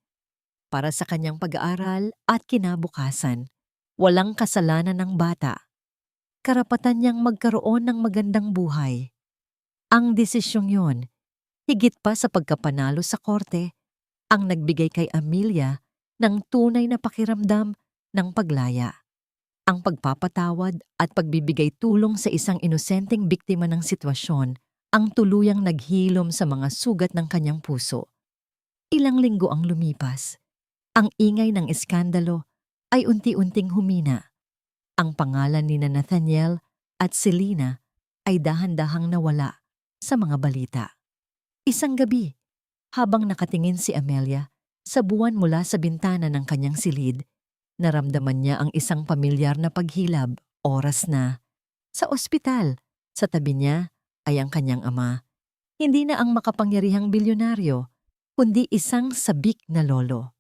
Para sa kanyang pag-aaral at kinabukasan. Walang kasalanan ng bata. Karapatan niyang magkaroon ng magandang buhay. Ang desisyong yon, higit pa sa pagkapanalo sa korte, ang nagbigay kay Amelia ng tunay na pakiramdam ng paglaya. Ang pagpapatawad at pagbibigay tulong sa isang inosenteng biktima ng sitwasyon ang tuluyang naghilom sa mga sugat ng kanyang puso. Ilang linggo ang lumipas. Ang ingay ng iskandalo ay unti-unting humina. Ang pangalan ni Nathaniel at Selena ay dahan-dahang nawala sa mga balita. Isang gabi, habang nakatingin si Amelia sa buwan mula sa bintana ng kanyang silid, naramdaman niya ang isang pamilyar na paghilab. Oras na. Sa ospital, sa tabi niya ay ang kanyang ama. Hindi na ang makapangyarihang bilyonaryo, kundi isang sabik na lolo.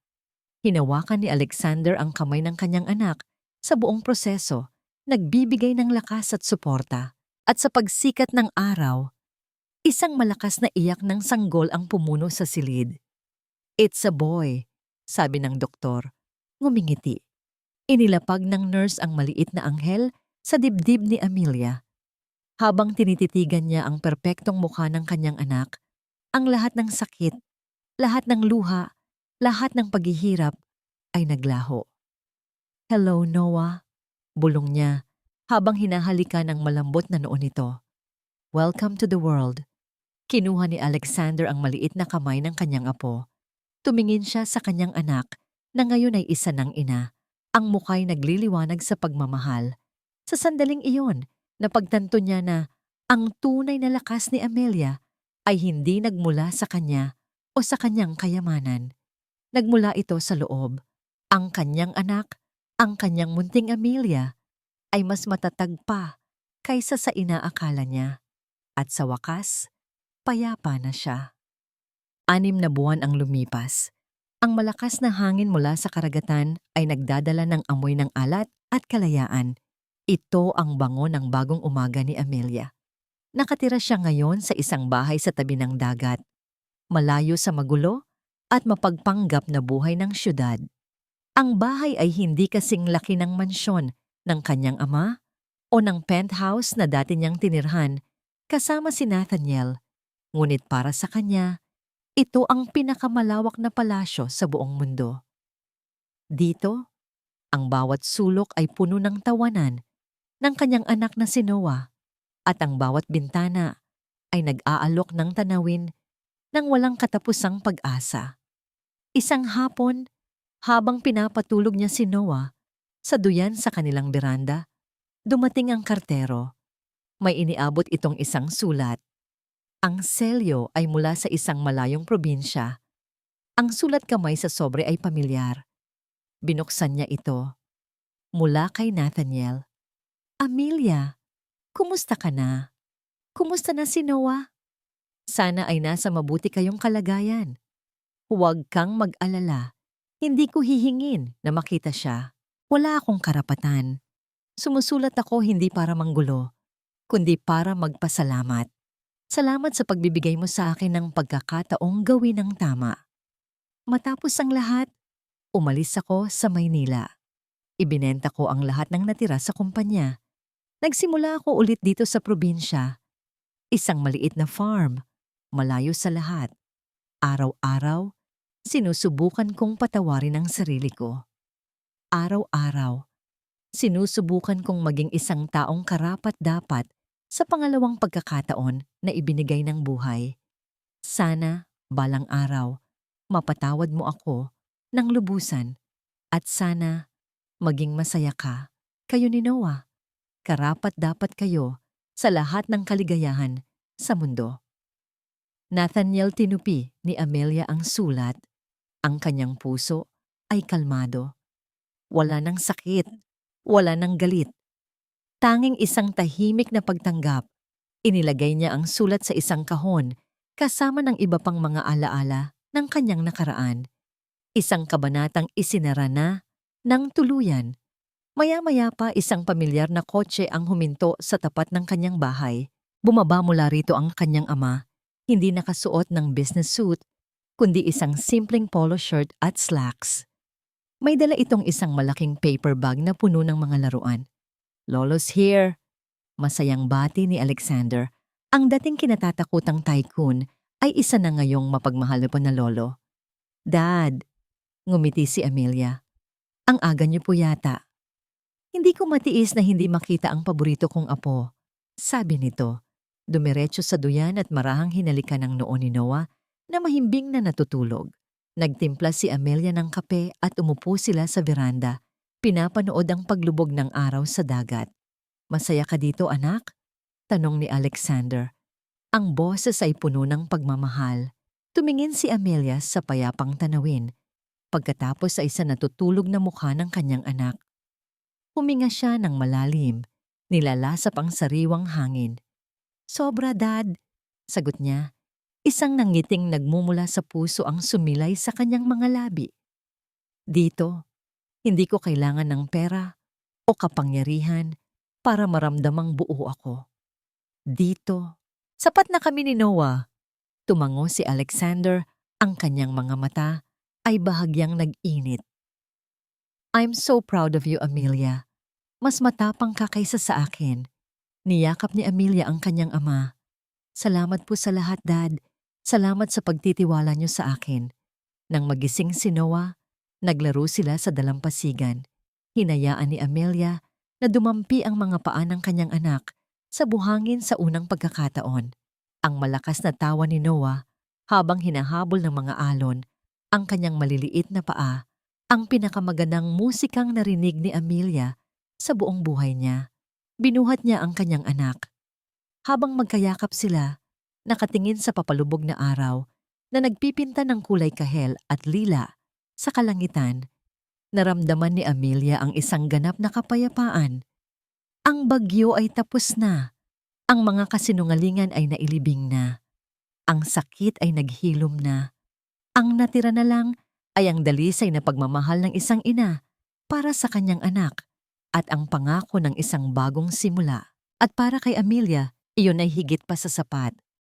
Hinawakan ni Alexander ang kamay ng kanyang anak sa buong proseso, nagbibigay ng lakas at suporta. At sa pagsikat ng araw, isang malakas na iyak ng sanggol ang pumuno sa silid. It's a boy, sabi ng doktor. Ngumingiti. Inilapag ng nurse ang maliit na anghel sa dibdib ni Amelia. Habang tinititigan niya ang perpektong mukha ng kanyang anak, ang lahat ng sakit, lahat ng luha, lahat ng paghihirap ay naglaho. "Hello, Noah," bulong niya habang hinahalikan ng malambot na noo nito. "Welcome to the world." Kinuha ni Alexander ang maliit na kamay ng kanyang apo. Tumingin siya sa kanyang anak na ngayon ay isa ng ina. Ang muka'y nagliliwanag sa pagmamahal. Sa sandaling iyon, napagtanto niya na ang tunay na lakas ni Amelia ay hindi nagmula sa kanya o sa kanyang kayamanan. Nagmula ito sa loob. Ang kanyang anak, ang kanyang munting Amelia, ay mas matatag pa kaysa sa inaakala niya. At sa wakas, payapa na siya. 6 na buwan ang lumipas. Ang malakas na hangin mula sa karagatan ay nagdadala ng amoy ng alat at kalayaan. Ito ang bango ng bagong umaga ni Amelia. Nakatira siya ngayon sa isang bahay sa tabi ng dagat, malayo sa magulo at mapagpanggap na buhay ng syudad. Ang bahay ay hindi kasing laki ng mansyon ng kanyang ama o ng penthouse na dati niyang tinirhan kasama si Nathaniel. Ngunit para sa kanya, ito ang pinakamalawak na palasyo sa buong mundo. Dito, ang bawat sulok ay puno ng tawanan ng kanyang anak na si Noah at ang bawat bintana ay nag-aalok ng tanawin ng walang katapusang pag-asa. Isang hapon, habang pinapatulog niya si Noah sa duyan sa kanilang beranda, dumating ang kartero. May iniabot itong isang sulat. Ang selyo ay mula sa isang malayong probinsya. Ang sulat kamay sa sobre ay pamilyar. Binuksan niya ito. Mula kay Nathaniel. "Amelia, kumusta ka na? Kumusta na si Noah? Sana ay nasa mabuti kayong kalagayan. Huwag kang mag-alala. Hindi ko hihingin na makita siya. Wala akong karapatan. Sumusulat ako hindi para manggulo, kundi para magpasalamat. Salamat sa pagbibigay mo sa akin ng pagkakataong gawin ang tama." Matapos ang lahat, umalis ako sa Maynila. Ibinenta ko ang lahat ng natira sa kumpanya. Nagsimula ako ulit dito sa probinsya. Isang maliit na farm, malayo sa lahat. Araw-araw, sinusubukan kong patawarin ang sarili ko. Araw-araw, sinusubukan kong maging isang taong karapat-dapat sa pangalawang pagkakataon na ibinigay ng buhay. Sana, balang araw, mapatawad mo ako ng lubusan at sana maging masaya ka. Kayo ni Noah, karapat-dapat kayo sa lahat ng kaligayahan sa mundo. Nathaniel tinupi ni Amelia ang sulat. Ang kanyang puso ay kalmado. Wala ng sakit, wala ng galit. Tanging isang tahimik na pagtanggap. Inilagay niya ang sulat sa isang kahon kasama ng iba pang mga alaala ng kanyang nakaraan. Isang kabanatang isinara na ng tuluyan. Maya-maya pa isang pamilyar na kotse ang huminto sa tapat ng kanyang bahay. Bumaba mula rito ang kanyang ama, hindi nakasuot ng business suit, kundi isang simpleng polo shirt at slacks. May dala itong isang malaking paper bag na puno ng mga laruan. "Lolo's here," masayang bati ni Alexander. Ang dating kinatatakutang tycoon ay isa na ngayong mapagmahal na lolo. "Dad," ngumiti si Amelia. "Ang aga niyo po yata." "Hindi ko matiis na hindi makita ang paborito kong apo," sabi nito. Dumiretso sa duyan at marahang hinalikan ng noo ni Noah na mahimbing na natutulog. Nagtimpla si Amelia ng kape at umupo sila sa veranda. Pinapanood ang paglubog ng araw sa dagat. "Masaya ka dito, anak?" tanong ni Alexander. Ang boses ay puno ng pagmamahal. Tumingin si Amelia sa payapang tanawin. Pagkatapos ay sa natutulog na mukha ng kanyang anak. Huminga siya ng malalim. Nilalasap ang sariwang hangin. "Sobra, Dad," sagot niya. Isang nangiting nagmumula sa puso ang sumilay sa kanyang mga labi. "Dito, hindi ko kailangan ng pera o kapangyarihan para maramdamang buo ako. Dito, sapat na kami ni Noah." Tumango si Alexander, ang kanyang mga mata ay bahagyang nag-init. "I'm so proud of you, Amelia. Mas matapang ka kaysa sa akin. Niyakap ni Amelia ang kanyang ama. Salamat po sa lahat, Dad. Salamat sa pagtitiwala niyo sa akin. Nang magising si Noah, naglaro sila sa dalampasigan. Hinayaan ni Amelia na dumampi ang mga paa ng kanyang anak sa buhangin sa unang pagkakataon. Ang malakas na tawa ni Noah habang hinahabol ng mga alon ang kanyang maliliit na paa, ang pinakamagandang musikang narinig ni Amelia sa buong buhay niya. Binuhat niya ang kanyang anak. Habang magkayakap sila, nakatingin sa papalubog na araw na nagpipinta ng kulay kahel at lila sa kalangitan, naramdaman ni Amelia ang isang ganap na kapayapaan. Ang bagyo ay tapos na. Ang mga kasinungalingan ay nailibing na. Ang sakit ay naghilom na. Ang natira na lang ay ang dalisay na pagmamahal ng isang ina para sa kanyang anak at ang pangako ng isang bagong simula. At para kay Amelia, iyon ay higit pa sa sapat.